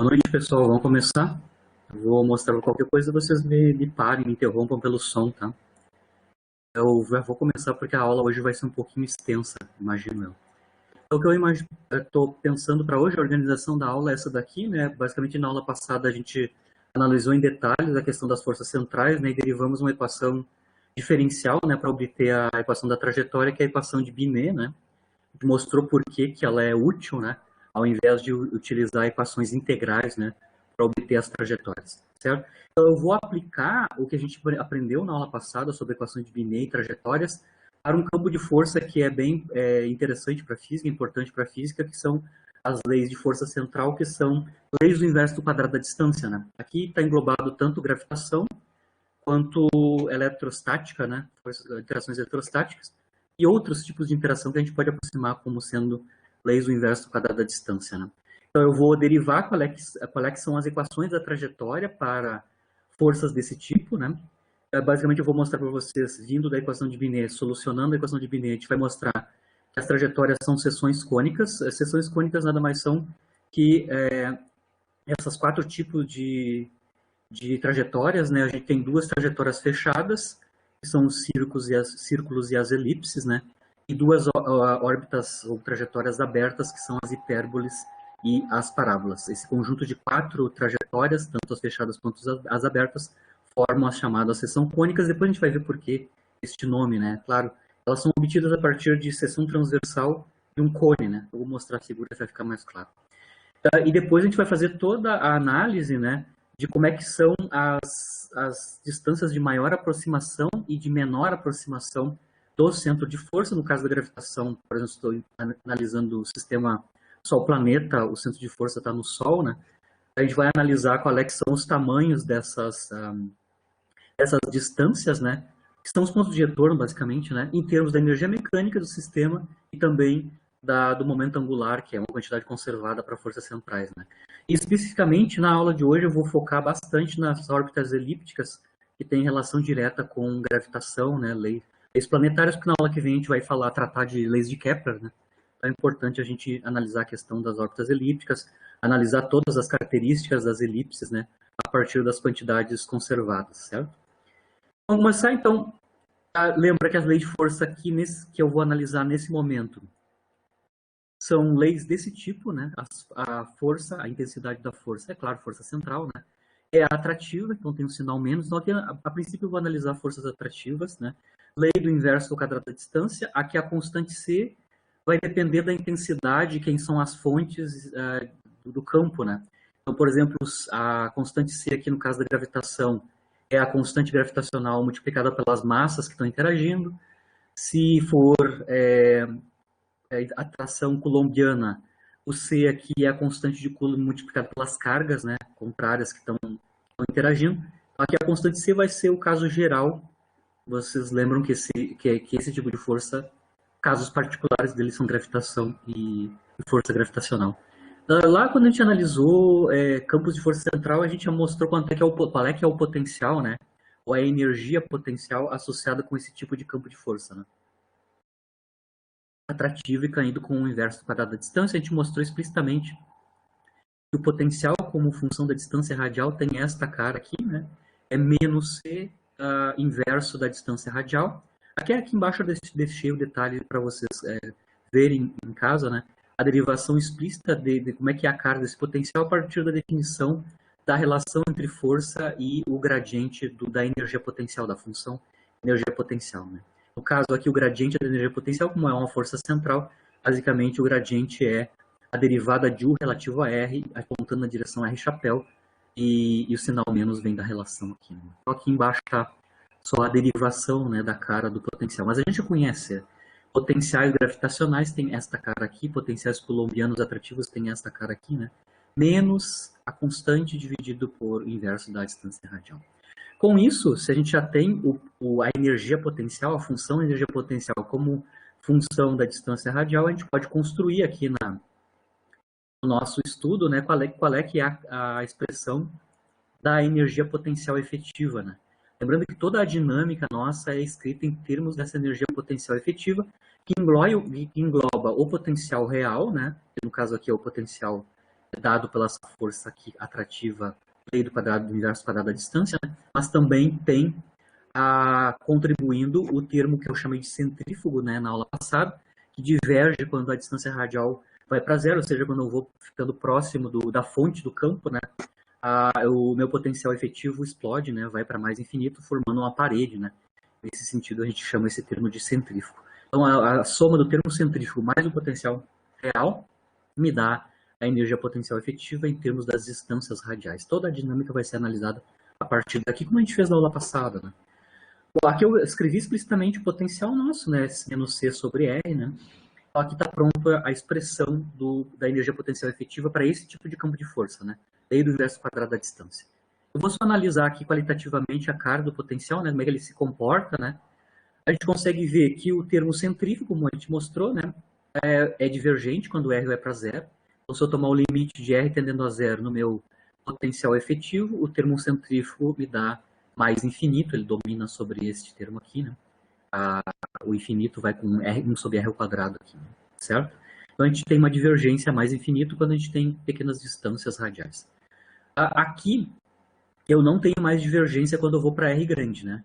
Boa noite, pessoal. Vamos começar. Eu vou mostrar qualquer coisa, vocês me parem, me interrompam pelo som, tá? Eu já vou começar porque a aula hoje vai ser um pouquinho extensa, imagino eu. Então, o que eu estou pensando para hoje, a organização da aula é essa daqui, né? Basicamente, na aula passada, a gente analisou em detalhes a questão das forças centrais, né? E derivamos uma equação diferencial, né? Para obter a equação da trajetória, que é a equação de Binet, né? Mostrou por que ela é útil, né? Ao invés de utilizar equações integrais, né? Para obter as trajetórias, certo? Então, eu vou aplicar o que a gente aprendeu na aula passada sobre equações de Binet e trajetórias para um campo de força que é bem interessante para a física, importante para a física, que são as leis de força central, que são leis do inverso do quadrado da distância, né? Aqui está englobado tanto gravitação quanto eletrostática, né? Interações eletrostáticas, e outros tipos de interação que a gente pode aproximar como sendo leis do inverso do quadrado da distância, né? Então, eu vou derivar qual é que são as equações da trajetória para forças desse tipo, né? Basicamente, eu vou mostrar para vocês, vindo da equação de Binet, solucionando a equação de Binet, a gente vai mostrar que as trajetórias são seções cônicas. As seções cônicas nada mais são que essas quatro tipos de trajetórias, né? A gente tem duas trajetórias fechadas, que são os círculos e as elipses, né? E duas órbitas ou trajetórias abertas, que são as hipérboles e as parábolas. Esse conjunto de quatro trajetórias, tanto as fechadas quanto as abertas, formam as chamadas seção cônicas. Depois a gente vai ver por que este nome, né? Claro, elas são obtidas a partir de seção transversal de um cone, né? Eu vou mostrar a figura, vai ficar mais claro. E depois a gente vai fazer toda a análise, né, de como é que são as distâncias de maior aproximação e de menor aproximação do centro de força. No caso da gravitação, por exemplo, estou analisando o sistema Sol-planeta, o centro de força está no Sol, né? A gente vai analisar qual é que são os tamanhos dessas distâncias, né, que são os pontos de retorno, basicamente, né, em termos da energia mecânica do sistema e também do momento angular, que é uma quantidade conservada para forças centrais, né. E especificamente na aula de hoje eu vou focar bastante nas órbitas elípticas, que têm relação direta com gravitação, né, leis planetárias, porque na aula que vem a gente vai tratar de leis de Kepler, né. Então é importante a gente analisar a questão das órbitas elípticas, analisar todas as características das elipses, né, a partir das quantidades conservadas, certo? Vamos começar, então. Lembra que as leis de força aqui, que eu vou analisar nesse momento, são leis desse tipo, né? A força, a intensidade da força, é claro, força central, né? É atrativa, então tem um sinal menos. Então, aqui, a princípio, eu vou analisar forças atrativas, né? Lei do inverso do quadrado da distância. Aqui a constante C vai depender da intensidade, quem são as fontes do campo, né? Então, por exemplo, a constante C aqui no caso da gravitação é a constante gravitacional multiplicada pelas massas que estão interagindo. Se for atração coulombiana, o C aqui é a constante de Coulomb multiplicada pelas cargas, né, contrárias que estão interagindo. Aqui a constante C vai ser o caso geral. Vocês lembram que esse tipo de força, casos particulares deles são gravitação e força gravitacional. Lá, quando a gente analisou campos de força central, a gente já mostrou qual é que é o potencial, né? Ou a energia potencial associada com esse tipo de campo de força, né? Atrativo e caindo com o inverso do quadrado da distância. A gente mostrou explicitamente que o potencial, como função da distância radial, tem esta cara aqui, né? É menos C inverso da distância radial. Aqui embaixo eu deixei o detalhe para vocês verem em casa, né? A derivação explícita de como é que é a cara desse potencial a partir da definição da relação entre força e o gradiente da energia potencial, da função energia potencial, né? No caso aqui, o gradiente da energia potencial, como é uma força central, basicamente o gradiente é a derivada de U relativo a R, apontando na direção R chapéu, e o sinal menos vem da relação aqui, né? Então, aqui embaixo está só a derivação, né, da cara do potencial. Mas a gente conhece potenciais gravitacionais, tem esta cara aqui, potenciais coulombianos atrativos tem esta cara aqui, né? Menos a constante dividido por inverso da distância radial. Com isso, se a gente já tem a energia potencial, a função energia potencial como função da distância radial, a gente pode construir aqui no nosso estudo, né, qual é que é a expressão da energia potencial efetiva, né? Lembrando que toda a dinâmica nossa é escrita em termos dessa energia potencial efetiva, que engloba o potencial real, né? Que no caso aqui é o potencial dado pela essa força aqui atrativa, lei do quadrado do universo quadrado da distância, né? Mas também tem contribuindo o termo que eu chamei de centrífugo, né, na aula passada, que diverge quando a distância radial vai para zero, ou seja, quando eu vou ficando próximo da fonte do campo, né, o meu potencial efetivo explode, né, vai para mais infinito, formando uma parede, né. Nesse sentido, a gente chama esse termo de centrífugo. Então, a soma do termo centrífugo mais o potencial real me dá a energia potencial efetiva em termos das distâncias radiais. Toda a dinâmica vai ser analisada a partir daqui, como a gente fez na aula passada, né. Bom, aqui eu escrevi explicitamente o potencial nosso, né, menos C sobre R, né. Então, aqui está pronta a expressão da energia potencial efetiva para esse tipo de campo de força, né, lei do universo quadrado da distância. Eu vou só analisar aqui qualitativamente a carga do potencial, né, como é que ele se comporta, né. A gente consegue ver que o termo centrífugo, como a gente mostrou, né, é divergente quando R vai para zero. Então, se eu tomar o limite de R tendendo a zero no meu potencial efetivo, o termo centrífugo me dá mais infinito, ele domina sobre este termo aqui, né? O infinito vai com R, 1 sobre R ao quadrado aqui, né? Certo? Então a gente tem uma divergência mais infinito quando a gente tem pequenas distâncias radiais. Aqui eu não tenho mais divergência quando eu vou para R grande, né?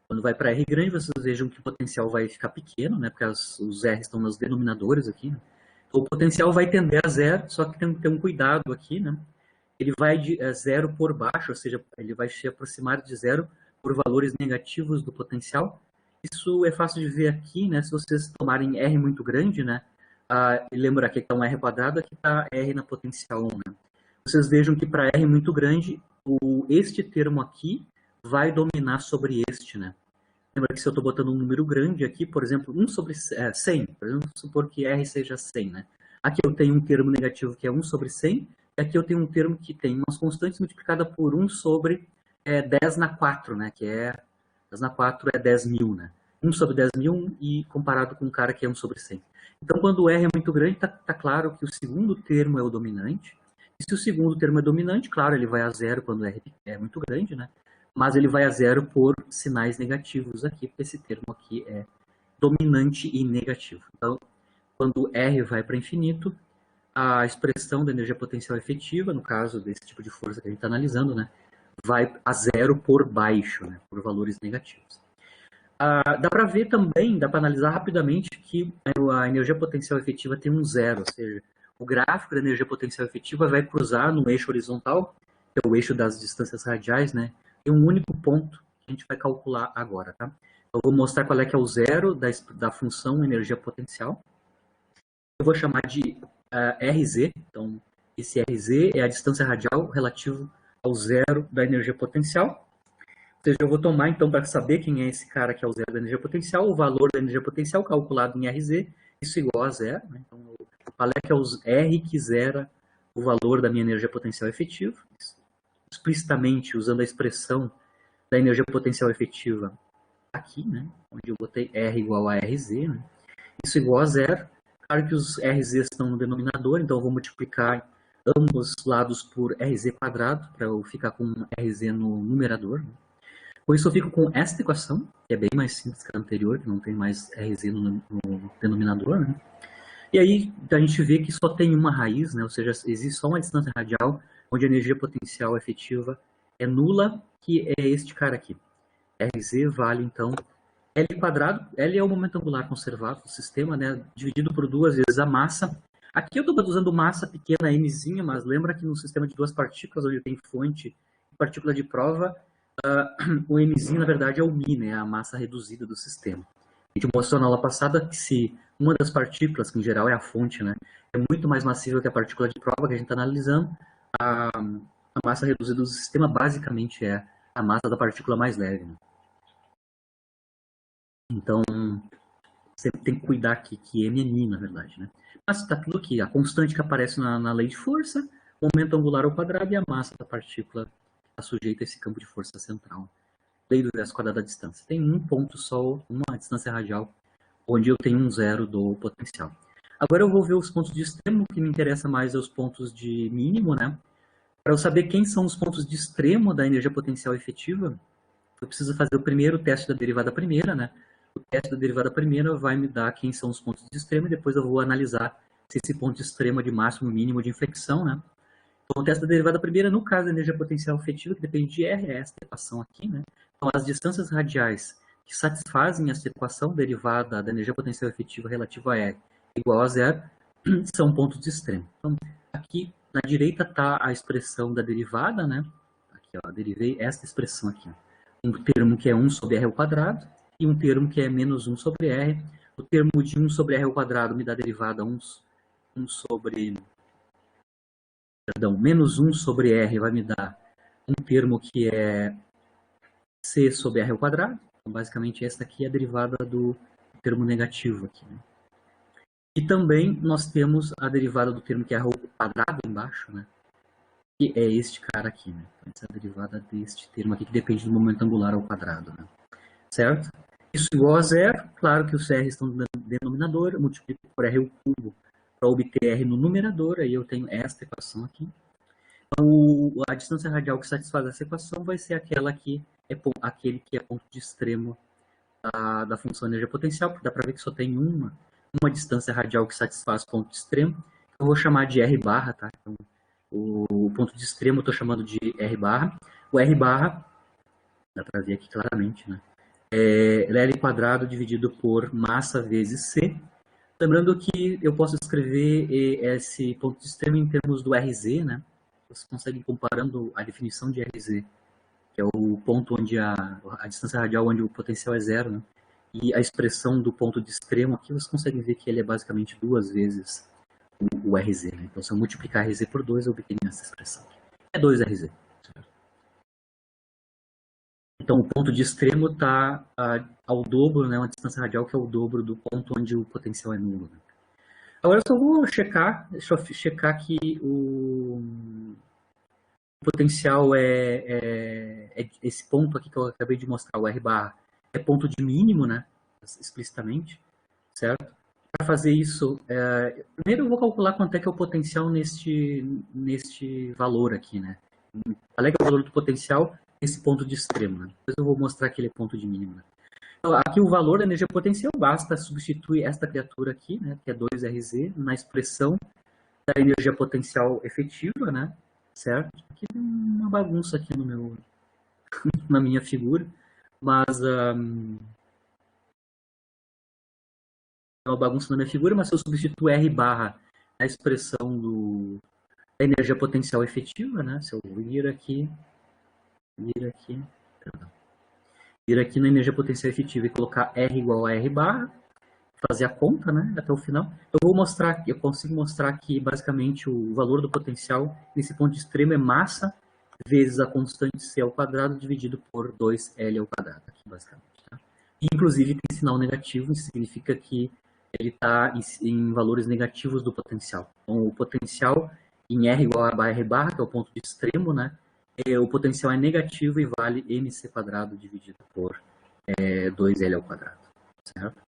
Quando vai para R grande, vocês vejam que o potencial vai ficar pequeno, né? Porque os R estão nos denominadores aqui, né? Então, o potencial vai tender a zero, só que tem que ter um cuidado aqui, né? Ele vai de zero por baixo, ou seja, ele vai se aproximar de zero por valores negativos do potencial. Isso é fácil de ver aqui, né? Se vocês tomarem R muito grande, né? Lembra aqui que está um R quadrado, aqui está R na potencial 1, né? Vocês vejam que para R muito grande, este termo aqui vai dominar sobre este, né? Lembra que se eu estou botando um número grande aqui, por exemplo, 1 sobre 100, por exemplo, supor que R seja 100, né? Aqui eu tenho um termo negativo que é 1 sobre 100, e aqui eu tenho um termo que tem umas constantes multiplicada por 1 sobre 10 na 4, né? Que é 10 na 4 é 10.000, né? 1 sobre 10.000 e comparado com um cara que é 1 sobre 100. Então, quando o R é muito grande, tá claro que o segundo termo é o dominante. E se o segundo termo é dominante, claro, ele vai a zero quando o R é muito grande, né? Mas ele vai a zero por sinais negativos aqui, porque esse termo aqui é dominante e negativo. Então, quando R vai para infinito, a expressão da energia potencial efetiva, no caso desse tipo de força que a gente está analisando, né, vai a zero por baixo, né, por valores negativos. Dá para ver também, dá para analisar rapidamente que a energia potencial efetiva tem um zero, ou seja, o gráfico da energia potencial efetiva vai cruzar no eixo horizontal, que é o eixo das distâncias radiais, né, tem um único ponto que a gente vai calcular agora, tá? Eu vou mostrar qual é que é o zero da função energia potencial. Eu vou chamar de RZ, então esse RZ é a distância radial relativo ao zero da energia potencial. Ou seja, eu vou tomar, então, para saber quem é esse cara que é o zero da energia potencial, o valor da energia potencial calculado em RZ, isso igual a zero, né? Então, qual é que é o R que zera o valor da minha energia potencial efetiva, explicitamente usando a expressão da energia potencial efetiva aqui, né? Onde eu botei R igual a RZ, né? Isso igual a zero. Claro que os RZ estão no denominador, então eu vou multiplicar ambos lados por RZ quadrado, para eu ficar com RZ no numerador. Né? Com isso eu fico com esta equação, que é bem mais simples que a anterior, que não tem mais RZ no denominador. Né? E aí a gente vê que só tem uma raiz, né? Ou seja, existe só uma distância radial, onde a energia potencial efetiva é nula, que é este cara aqui. RZ vale, então, L quadrado. L é o momento angular conservado do sistema, né? Dividido por duas vezes a massa. Aqui eu estou usando massa pequena, mzinha, mas lembra que no sistema de duas partículas, onde tem fonte e partícula de prova, o mzinho, na verdade, é o mi, né? A massa reduzida do sistema. A gente mostrou na aula passada que se uma das partículas, que em geral é a fonte, né? É muito mais massiva que a partícula de prova que a gente está analisando, a massa reduzida do sistema basicamente é a massa da partícula mais leve, né? Então, sempre tem que cuidar aqui que M é mi, na verdade, né? Mas está tudo aqui. A constante que aparece na lei de força, o momento angular ao quadrado e a massa da partícula está sujeita a esse campo de força central. Lei do universo quadrado da distância. Tem um ponto só, uma distância radial, onde eu tenho um zero do potencial. Agora eu vou ver os pontos de extremo, o que me interessa mais é os pontos de mínimo, né? Para eu saber quem são os pontos de extremo da energia potencial efetiva, eu preciso fazer o primeiro teste da derivada primeira, né? O teste da derivada primeira vai me dar quem são os pontos de extremo e depois eu vou analisar se esse ponto de extremo é de máximo ou mínimo de inflexão, né? Então, o teste da derivada primeira, no caso da energia potencial efetiva, que depende de R, é esta equação aqui, né? Então, as distâncias radiais que satisfazem essa equação derivada da energia potencial efetiva relativa a R igual a zero são pontos de extremo. Então, aqui na direita está a expressão da derivada, né? Aqui, ó, derivei esta expressão aqui. Um termo que é 1 sobre R ao quadrado e um termo que é menos 1 sobre R. O termo de 1 sobre R ao quadrado me dá a derivada 1 sobre... Perdão, menos 1 sobre R vai me dar um termo que é C sobre R ao quadrado. Então, basicamente, esta aqui é a derivada do termo negativo aqui, né? E também nós temos a derivada do termo que é R ao quadrado embaixo, né? Que é este cara aqui, né? Então, essa é a derivada deste termo aqui, que depende do momento angular ao quadrado, né? Certo? Isso igual a zero. Claro que os R estão no denominador. Eu multiplico por R ao cubo para obter R no numerador. Aí eu tenho esta equação aqui. A distância radial que satisfaz essa equação vai ser aquela que é aquele que é ponto de extremo da função energia potencial, porque dá para ver que só tem uma distância radial que satisfaz ponto de extremo. Eu vou chamar de R barra, tá? Então, o ponto de extremo eu estou chamando de R barra. O R barra, dá para ver aqui claramente, né? É L quadrado dividido por massa vezes C. Lembrando que eu posso escrever esse ponto de extremo em termos do RZ, né? Você consegue comparando a definição de RZ, que é o ponto onde a distância radial onde o potencial é zero, né? E a expressão do ponto de extremo aqui, você consegue ver que ele é basicamente duas vezes o RZ, né? Então, se eu multiplicar RZ por 2, eu obtenho essa expressão. É 2RZ. Então, o ponto de extremo está ao dobro, né? Uma distância radial que é o dobro do ponto onde o potencial é nulo, né? Agora, eu só vou checar, deixa eu checar que o potencial é esse ponto aqui que eu acabei de mostrar, o R barra, é ponto de mínimo, né? Explicitamente, certo? Para fazer isso, primeiro eu vou calcular quanto é que é o potencial neste valor aqui, né? Qual é que é o valor do potencial nesse ponto de extremo, né? Depois eu vou mostrar que ele é ponto de mínimo, né? Então, aqui o valor da energia potencial, basta substituir esta criatura aqui, né? Que é 2RZ, na expressão da energia potencial efetiva, né? Certo? Aqui tem uma bagunça aqui na minha figura, mas uma bagunça na minha figura, mas se eu substituo R barra na expressão da energia potencial efetiva, né? Se eu vir aqui na energia potencial efetiva e colocar R igual a R barra, fazer a conta, né, até o final, eu consigo mostrar que basicamente o valor do potencial nesse ponto extremo é massa vezes a constante C ao quadrado dividido por 2L ao quadrado, aqui basicamente. Tá? Inclusive tem sinal negativo, isso significa que ele está em valores negativos do potencial. Então o potencial em R igual a R barra, que é o ponto de extremo, né, o potencial é negativo e vale mc quadrado dividido por 2L ao quadrado, certo?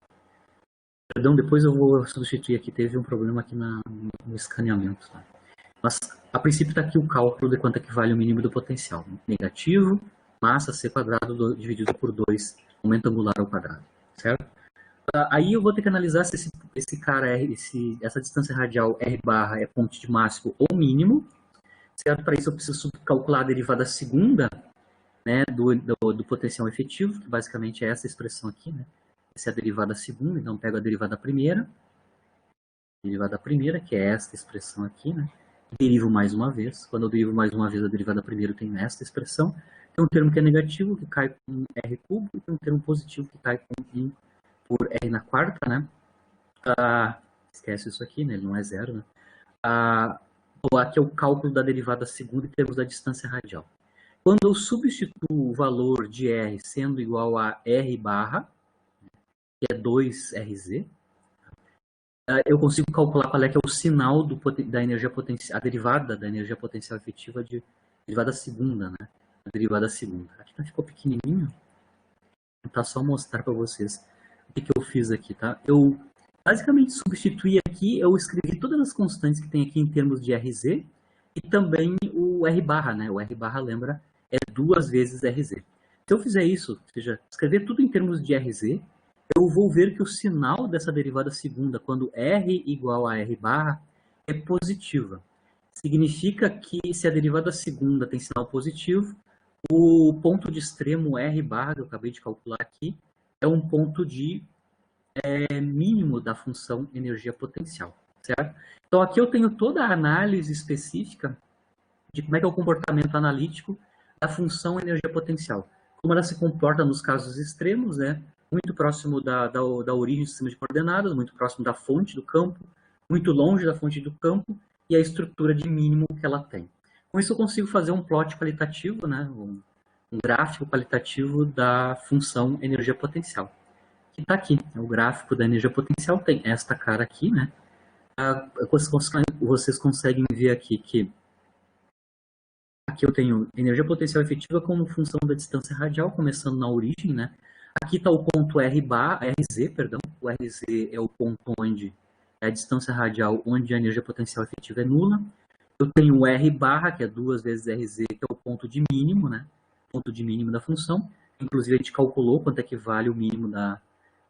Perdão, depois eu vou substituir aqui, teve um problema aqui no escaneamento. Tá? Mas, a princípio, está aqui o cálculo de quanto é que vale o mínimo do potencial. Negativo, massa C quadrado dividido por 2, momento angular ao quadrado, certo? Aí eu vou ter que analisar se esse cara, essa distância radial R barra é ponto de máximo ou mínimo, certo? Para isso eu preciso calcular a derivada segunda, né, do potencial efetivo, que basicamente é essa expressão aqui, né? Essa é a derivada segunda, então pego a derivada primeira, que é esta expressão aqui, né? Derivo mais uma vez. Quando eu derivo mais uma vez a derivada primeira, eu tenho esta expressão. Tem um termo que é negativo, que cai com R cubo, e tem um termo positivo, que cai com 1 por R na quarta, né? Esquece isso aqui, né? Ele não é zero, né? Aqui é o cálculo da derivada segunda em termos da distância radial. Quando eu substituo o valor de R sendo igual a R barra, que é 2RZ, eu consigo calcular qual é que é o sinal da energia potencial, a derivada da energia potencial efetiva derivada segunda, né? A derivada segunda. Aqui ficou pequenininho. Vou tentar só mostrar para vocês o que eu fiz aqui, tá? Eu basicamente substituí aqui, eu escrevi todas as constantes que tem aqui em termos de RZ e também o R barra, né? O R barra, lembra, é 2 vezes RZ. Se eu fizer isso, ou seja, escrever tudo em termos de RZ, eu vou ver que o sinal dessa derivada segunda, quando R igual a R barra, é positiva. significa que se a derivada segunda tem sinal positivo, o ponto de extremo R barra, que eu acabei de calcular aqui, é um ponto de mínimo da função energia potencial, certo? Então aqui eu tenho toda a análise específica de como é que é o comportamento analítico da função energia potencial. Como ela se comporta nos casos extremos, né? Muito próximo da origem do sistema de coordenadas, muito próximo da fonte do campo, muito longe da fonte do campo, e a estrutura de mínimo que ela tem. Com isso eu consigo fazer um plot qualitativo, né? Um gráfico qualitativo da função energia potencial. Que está aqui, o gráfico da energia potencial tem esta cara aqui, né? Vocês conseguem ver aqui que aqui eu tenho energia potencial efetiva como função da distância radial, começando na origem, né? Aqui está o ponto RZ, perdão. O RZ é o ponto onde é a distância radial, onde a energia potencial efetiva é nula. Eu tenho o R barra, que é 2 vezes RZ, que é o ponto de mínimo, né? Ponto de mínimo da função. Inclusive, a gente calculou quanto é que vale o mínimo da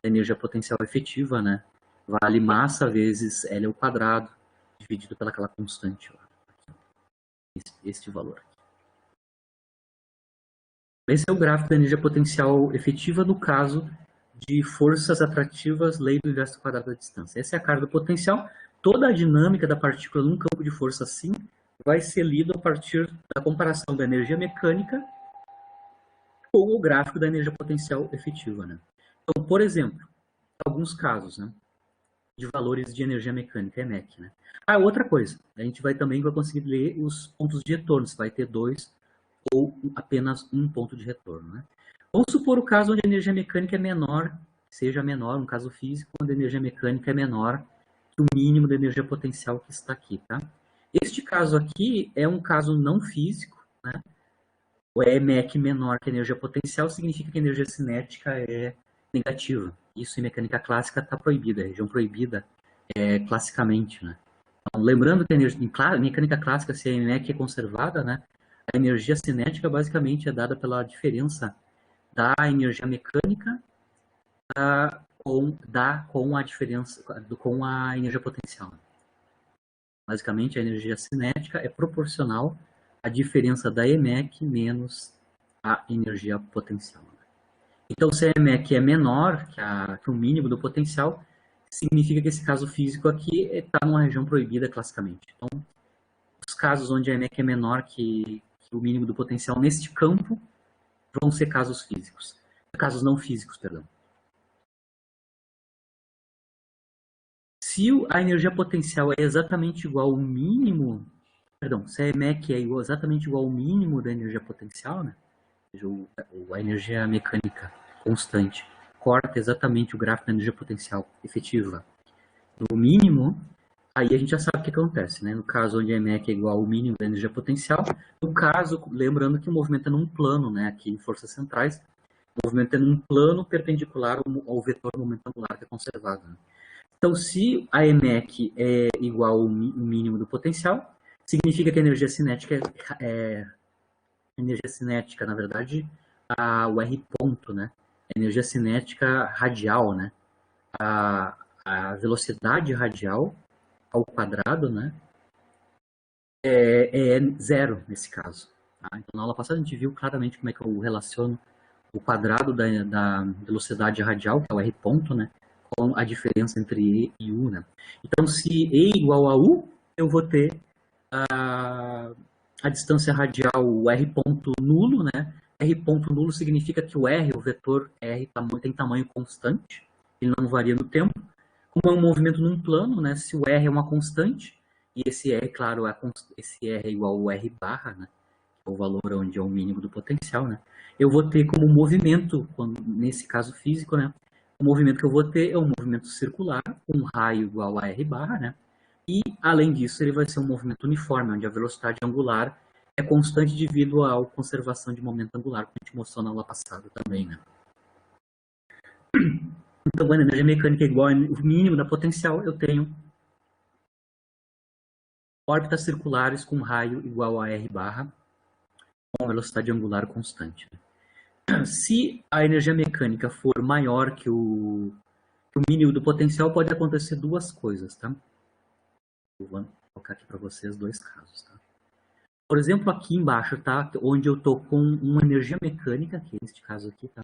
energia potencial efetiva, né? Vale massa vezes L ao quadrado, dividido pelaquela constante lá. Este valor. Esse é o gráfico da energia potencial efetiva no caso de forças atrativas, lei do inverso quadrado da distância. Essa é a carga potencial. Toda a dinâmica da partícula num campo de força assim vai ser lido a partir da comparação da energia mecânica com o gráfico da energia potencial efetiva, né? Então, por exemplo, alguns casos, né, de valores de energia mecânica, EMEC, né? Outra coisa, a gente vai conseguir ler os pontos de retorno, se vai ter 2 ou apenas um ponto de retorno, né? Vamos supor o caso onde a energia mecânica é menor, seja menor, um caso físico, onde a energia mecânica é menor que o mínimo da energia potencial que está aqui, tá? Este caso aqui é um caso não físico, né? O EMEC menor que a energia potencial significa que a energia cinética é negativa. Isso em mecânica clássica está proibida, é região proibida classicamente, né? Então, lembrando que em mecânica clássica, se a EMEC é conservada, né? A energia cinética basicamente é dada pela diferença da energia mecânica com a energia potencial. Basicamente, a energia cinética é proporcional à diferença da EMEC menos a energia potencial. Então, se a EMEC é menor que o mínimo do potencial, significa que esse caso físico aqui está numa região proibida classicamente. Então, os casos onde a EMEC é menor que o mínimo do potencial neste campo vão ser casos físicos. Casos não físicos, perdão. Se a energia potencial é exatamente igual ao mínimo, perdão, se a EMEC é exatamente igual ao mínimo da energia potencial, né? Ou seja, a energia mecânica constante corta exatamente o gráfico da energia potencial efetiva no mínimo, aí a gente já sabe o que acontece, né? No caso onde a EMEC é igual ao mínimo da energia potencial, no caso, lembrando que o movimento é num plano, né? Aqui em forças centrais, o movimento é num plano perpendicular ao vetor momento angular que é conservado, né? Então, se a EMEC é igual ao mínimo do potencial, significa que a energia cinética na verdade, o R ponto, né? A energia cinética radial, né? A velocidade radial ao quadrado, né? É zero nesse caso. Tá? Então, na aula passada a gente viu claramente como é que eu relaciono o quadrado da velocidade radial, que é o R ponto, né? Com a diferença entre E e U, né? Então, se E igual a U, eu vou ter a distância radial, o R ponto nulo, né? R ponto nulo significa que o R, o vetor R, tem tamanho constante, ele não varia no tempo. Como é um movimento num plano, né? Se o R é uma constante, e esse R, claro, esse R é igual ao R barra, né? Que é o valor onde é o mínimo do potencial, né? Eu vou ter como movimento, nesse caso físico, né? O movimento que eu vou ter é um movimento circular, com um raio igual a R barra, né? E, além disso, ele vai ser um movimento uniforme, onde a velocidade angular é constante devido à conservação de momento angular, que a gente mostrou na aula passada também, né? Então, quando a energia mecânica é igual ao mínimo da potencial, eu tenho órbitas circulares com raio igual a R barra, com velocidade angular constante. Se a energia mecânica for maior que o mínimo do potencial, pode acontecer duas coisas, tá? colocar aqui para vocês dois casos, tá? Por exemplo, aqui embaixo, tá? Onde eu estou com uma energia mecânica, que é este caso aqui, tá?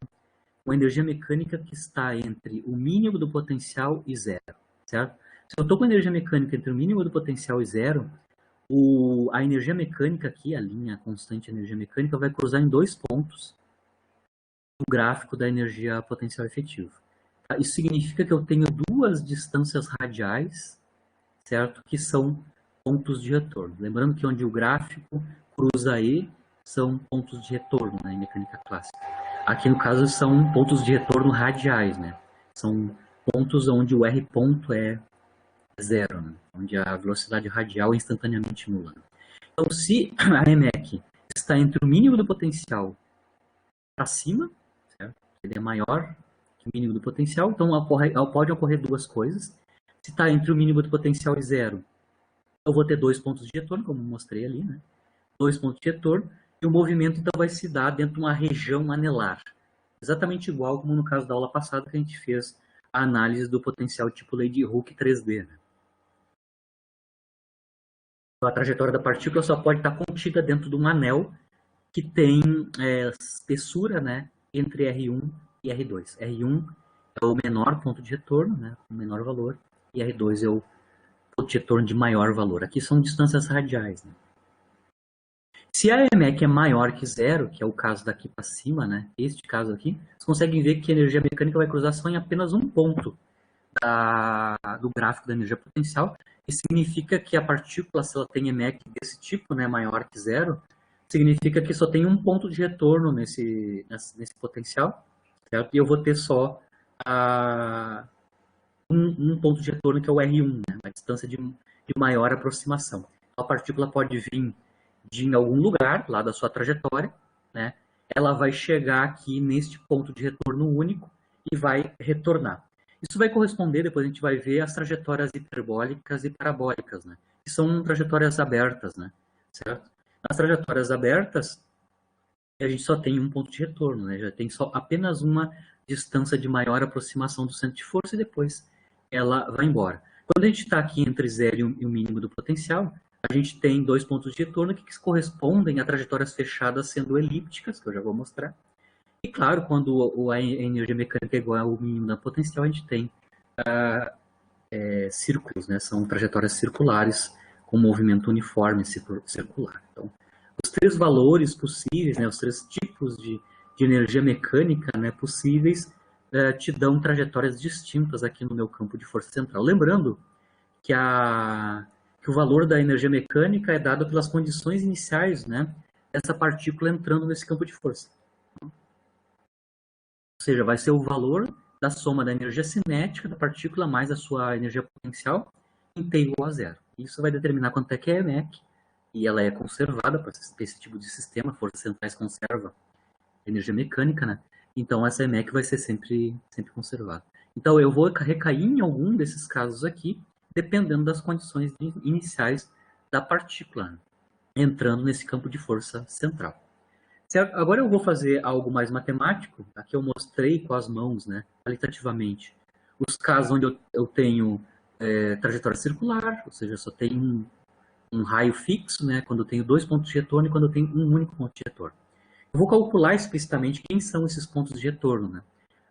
Uma energia mecânica que está entre o mínimo do potencial e zero, certo? Se eu estou com energia mecânica entre o mínimo do potencial e zero, a energia mecânica aqui, a linha constante energia mecânica, vai cruzar em dois pontos do gráfico da energia potencial efetiva. Tá? Isso significa que eu tenho duas distâncias radiais, certo? Que são pontos de retorno. Lembrando que onde o gráfico cruza E são pontos de retorno, né, em mecânica clássica. Aqui no caso são pontos de retorno radiais, né? São pontos onde o R ponto é zero, né? Onde a velocidade radial é instantaneamente nula. Então, se a EMEC está entre o mínimo do potencial para cima, certo? Ele é maior que o mínimo do potencial, então pode ocorrer duas coisas. Se está entre o mínimo do potencial e zero, eu vou ter dois pontos de retorno, como mostrei ali, né? Dois pontos de retorno, e o movimento então vai se dar dentro de uma região anelar. Exatamente igual como no caso da aula passada que a gente fez a análise do potencial tipo Leeuwenhoek 3D. Né? A trajetória da partícula só pode estar contida dentro de um anel que tem espessura, né, entre R1 e R2. R1 é o menor ponto de retorno, né, o menor valor, e R2 é o ponto de retorno de maior valor. Aqui são distâncias radiais. Né? Se a EMEC é maior que zero, que é o caso daqui para cima, né, este caso aqui, vocês conseguem ver que a energia mecânica vai cruzar só em apenas um ponto do gráfico da energia potencial, e significa que a partícula, se ela tem EMEC desse tipo, né, maior que zero, significa que só tem um ponto de retorno nesse potencial, certo? E eu vou ter só um ponto de retorno que é o R1, né, a distância de maior aproximação. A partícula pode vir de algum lugar, lá da sua trajetória, né? Ela vai chegar aqui neste ponto de retorno único e vai retornar. Isso vai corresponder, depois a gente vai ver, às trajetórias hiperbólicas e parabólicas, né? Que são trajetórias abertas, né? Certo? Nas trajetórias abertas, a gente só tem um ponto de retorno, né? Já tem só apenas uma distância de maior aproximação do centro de força e depois ela vai embora. Quando a gente está aqui entre zero e o mínimo do potencial, a gente tem dois pontos de retorno que correspondem a trajetórias fechadas sendo elípticas, que eu já vou mostrar. E claro, quando a energia mecânica é igual ao mínimo da potencial, a gente tem círculos, né? São trajetórias circulares com movimento uniforme circular. Então, os três valores possíveis, né, os três tipos de energia mecânica, né, possíveis, te dão trajetórias distintas aqui no meu campo de força central. Lembrando que o valor da energia mecânica é dado pelas condições iniciais, né, dessa partícula entrando nesse campo de força. Ou seja, vai ser o valor da soma da energia cinética da partícula mais a sua energia potencial em T igual a zero. Isso vai determinar quanto é que é a EMEC, e ela é conservada para esse tipo de sistema, forças centrais conserva energia mecânica, né? Então essa EMEC vai ser sempre conservada. Então eu vou recair em algum desses casos aqui, dependendo das condições iniciais da partícula, né? Entrando nesse campo de força central. Certo? Agora eu vou fazer algo mais matemático. Aqui eu mostrei com as mãos, né, qualitativamente, os casos onde eu tenho trajetória circular, ou seja, só tem um raio fixo, né, quando eu tenho dois pontos de retorno e quando eu tenho um único ponto de retorno. Eu vou calcular explicitamente quem são esses pontos de retorno, né,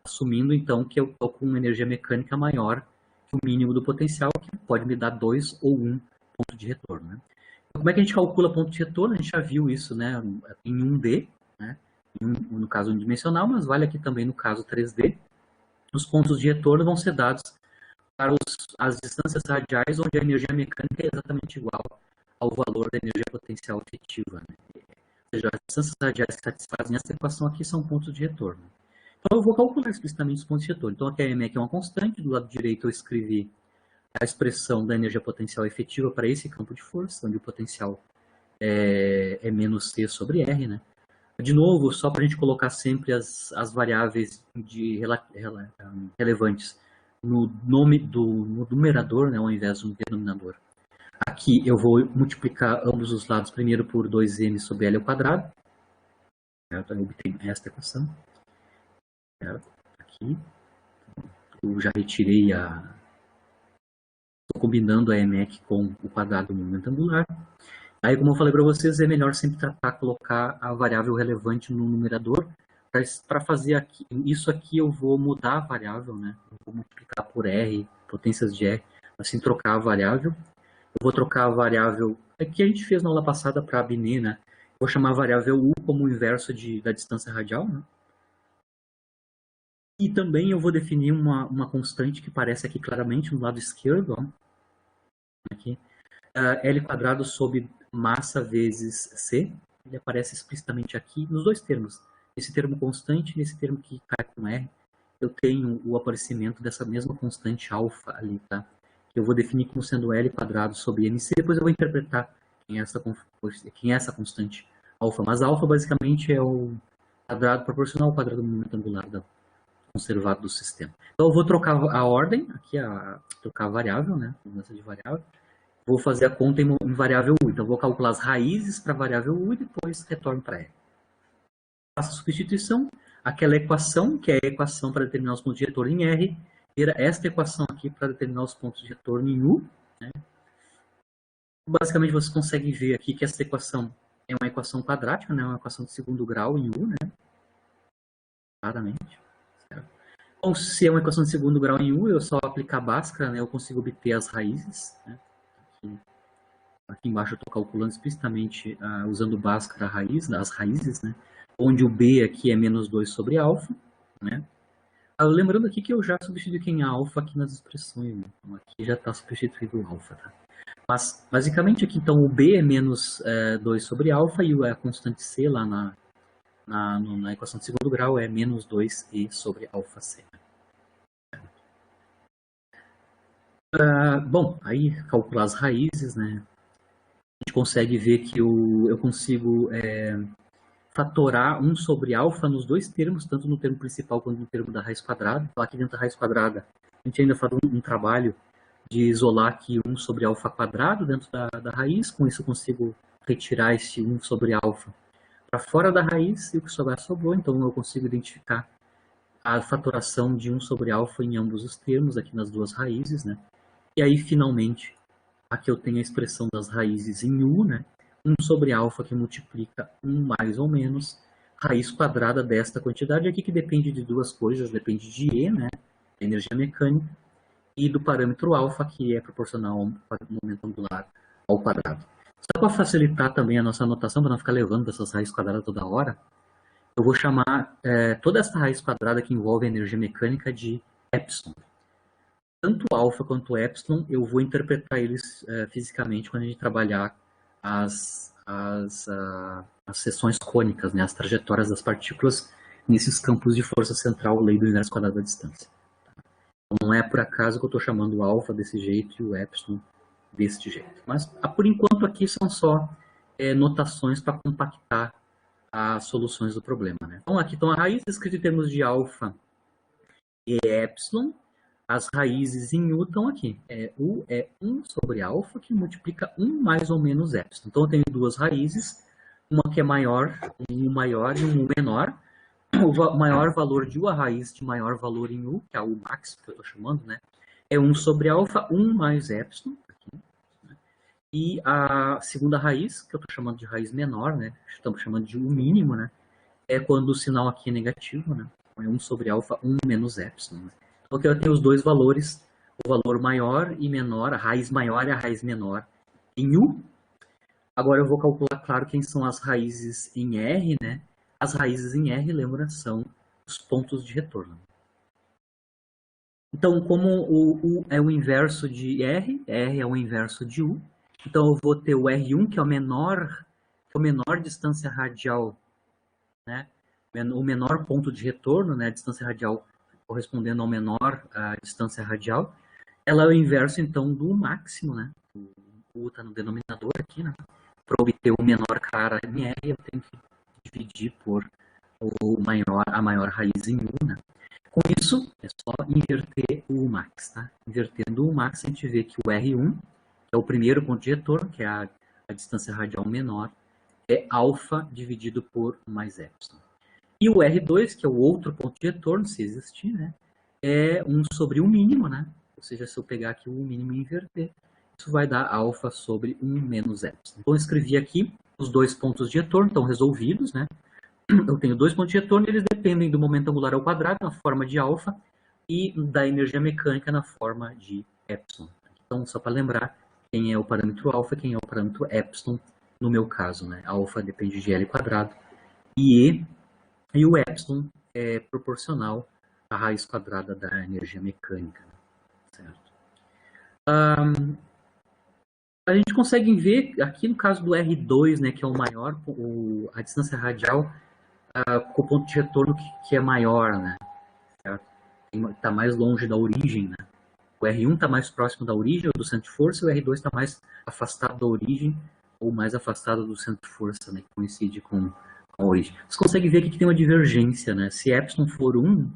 assumindo então que eu estou com uma energia mecânica maior que o mínimo do potencial, que pode me dar dois ou um ponto de retorno. Né. Como é que a gente calcula ponto de retorno? A gente já viu isso, né, em 1D, né, no caso unidimensional, mas vale aqui também no caso 3D. Os pontos de retorno vão ser dados para as distâncias radiais, onde a energia mecânica é exatamente igual ao valor da energia potencial efetiva. Né? Ou seja, as distâncias radiais que satisfazem essa equação aqui são pontos de retorno. Então eu vou calcular explicitamente os pontos de retorno. Então aqui a EMEC é uma constante, do lado direito eu escrevi a expressão da energia potencial efetiva para esse campo de força, onde o potencial é menos C sobre R, né? De novo, só para a gente colocar sempre as variáveis relevantes no numerador, né, ao invés do denominador. Aqui eu vou multiplicar ambos os lados primeiro por 2m sobre L ao quadrado. Certo? Eu obtenho esta equação. Certo? Aqui. Eu já retirei estou combinando a EMEC com o quadrado do momento angular. Aí, como eu falei para vocês, é melhor sempre colocar a variável relevante no numerador. Para fazer aqui, isso aqui eu vou mudar a variável, né? Eu vou multiplicar por R, potências de R, assim trocar a variável. Eu vou trocar a variável que a gente fez na aula passada para a Binet, né? Vou chamar a variável U como o inverso da distância radial, né? E também eu vou definir uma constante que aparece aqui claramente no lado esquerdo, ó. Aqui. L quadrado sobre massa vezes C. Ele aparece explicitamente aqui nos dois termos. Esse termo constante e esse termo que cai com R. Eu tenho o aparecimento dessa mesma constante alfa ali, tá? Que eu vou definir como sendo L quadrado sobre MC. Depois eu vou interpretar quem é essa constante alfa. Mas alfa basicamente é o quadrado proporcional ao quadrado do momento angular conservado do sistema. Então eu vou trocar a ordem, aqui trocar a variável, né? Mudança de variável. Vou fazer a conta em variável U. Então, vou calcular as raízes para a variável U e depois retorno para ela. Faço a substituição. Aquela equação, que é a equação para determinar os pontos de retorno em R, vira esta equação aqui para determinar os pontos de retorno em U. Né? Basicamente, você consegue ver aqui que essa equação é uma equação quadrática, né? Uma equação de segundo grau em U. Né? Claramente. Bom, se é uma equação de segundo grau em U, eu só aplicar Bhaskara, né? Eu consigo obter as raízes. Né? Aqui embaixo eu estou calculando explicitamente usando Bhaskara as raízes, né? Onde o B aqui é menos 2 sobre alfa. Né? Lembrando aqui que eu já substituí em alfa aqui nas expressões. Né? Então aqui já está substituído o alfa. Tá? Mas basicamente aqui então o B é menos 2 sobre alfa e a constante C lá na equação de segundo grau é menos 2e sobre alfa C. Bom, aí calcular as raízes, né? A gente consegue ver que eu consigo fatorar 1 sobre alfa nos dois termos, tanto no termo principal quanto no termo da raiz quadrada. Então, aqui dentro da raiz quadrada, a gente ainda faz um trabalho de isolar aqui 1 sobre alfa quadrado dentro da raiz. Com isso, eu consigo retirar esse 1 sobre alfa para fora da raiz e o que sobrar sobrou. Então, eu consigo identificar a fatoração de 1 sobre alfa em ambos os termos, aqui nas duas raízes, né? E aí, finalmente, aqui eu tenho a expressão das raízes em U, né? 1 sobre alfa que multiplica 1 mais ou menos raiz quadrada desta quantidade aqui, que depende de duas coisas, depende de E, né? Energia mecânica, e do parâmetro alfa, que é proporcional ao momento angular ao quadrado. Só para facilitar também a nossa anotação, para não ficar levando essas raízes quadradas toda hora, eu vou chamar toda essa raiz quadrada que envolve energia mecânica de epsilon. Tanto alfa quanto epsilon, eu vou interpretar eles fisicamente quando a gente trabalhar as seções cônicas, né, as trajetórias das partículas nesses campos de força central, lei do inverso quadrado da distância. Então, não é por acaso que eu estou chamando o alfa desse jeito e o epsilon desse jeito. Mas, por enquanto, aqui são só notações para compactar as soluções do problema. Né? Então, aqui estão a raiz escrita em termos de alfa e epsilon. As raízes em U estão aqui. U é 1 sobre alfa, que multiplica 1 mais ou menos epsilon. Então, eu tenho duas raízes, uma que é maior, um U maior e um U menor. O maior valor de U, a raiz de maior valor em U, que é a U max, que eu estou chamando, né? É 1 sobre alfa, 1 mais epsilon. Aqui, né? E a segunda raiz, que eu estou chamando de raiz menor, né? Estamos chamando de U mínimo, né? É quando o sinal aqui é negativo, né? Então, é 1 sobre alfa, 1 menos epsilon. Né? Então, aqui eu tenho os dois valores, o valor maior e menor, a raiz maior e a raiz menor em U. Agora eu vou calcular, claro, quem são as raízes em R, né? As raízes em R, lembra, são os pontos de retorno. Então, como o U é o inverso de R, R é o inverso de U, então eu vou ter o R1, que é a menor distância radial, né? O menor ponto de retorno, né? A distância radial correspondendo ao menor distância radial. Ela é o inverso, então, do máximo, né? O U está no denominador aqui, né? Para obter o menor cara em R, eu tenho que dividir por a maior raiz em U, né? Com isso, é só inverter o Umax, tá? Invertendo o Umax, a gente vê que o R1, que é o primeiro ponto de retorno, que é a distância radial menor, é alfa dividido por mais epsilon. E o R2, que é o outro ponto de retorno, se existir, né? É 1 sobre o mínimo, né? Ou seja, se eu pegar aqui o mínimo e inverter, isso vai dar alfa sobre 1 menos epsilon. Então eu escrevi aqui os dois pontos de retorno, estão resolvidos, né? Eu tenho dois pontos de retorno, eles dependem do momento angular ao quadrado, na forma de alfa, e da energia mecânica na forma de epsilon. Então, só para lembrar, quem é o parâmetro alfa e quem é o parâmetro epsilon, no meu caso, né? Alfa depende de L quadrado, e o epsilon é proporcional à raiz quadrada da energia mecânica. Certo? A gente consegue ver aqui no caso do R2, né, que é o maior, a distância radial, com o ponto de retorno que é maior, né? Está mais longe da origem, né? O R1 está mais próximo da origem, do centro de força, e o R2 está mais afastado da origem, ou mais afastado do centro de força, né, que coincide com a origem. Você consegue ver aqui que tem uma divergência, né? Se epsilon for 1,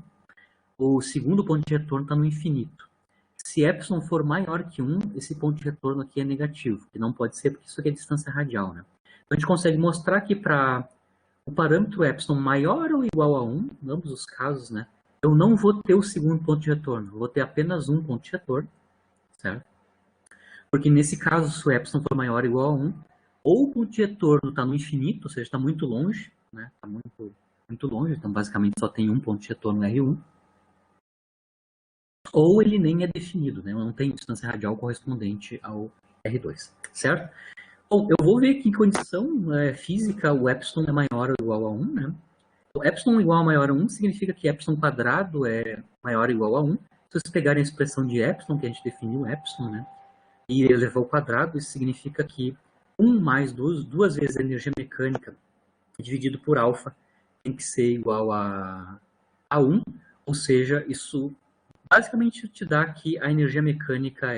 o segundo ponto de retorno está no infinito. Se epsilon for maior que 1, esse ponto de retorno aqui é negativo, que não pode ser porque isso aqui é distância radial, né? Então a gente consegue mostrar que para o parâmetro epsilon maior ou igual a 1, em ambos os casos, né, eu não vou ter o segundo ponto de retorno, vou ter apenas um ponto de retorno, certo? Porque nesse caso, se o epsilon for maior ou igual a 1, ou o ponto de retorno está no infinito, ou seja, está muito longe, né, está muito longe, então basicamente só tem um ponto de retorno R1, ou ele nem é definido, né, não tem distância radial correspondente ao R2, certo? Bom, eu vou ver que em condição física o epsilon é maior ou igual a 1, né? O epsilon igual a maior a 1 significa que epsilon quadrado é maior ou igual a 1. Se vocês pegarem a expressão de epsilon, que a gente definiu epsilon, né, e elevar ao quadrado, isso significa que 1 mais duas vezes a energia mecânica dividido por alfa tem que ser igual a 1, ou seja, isso basicamente te dá que a energia mecânica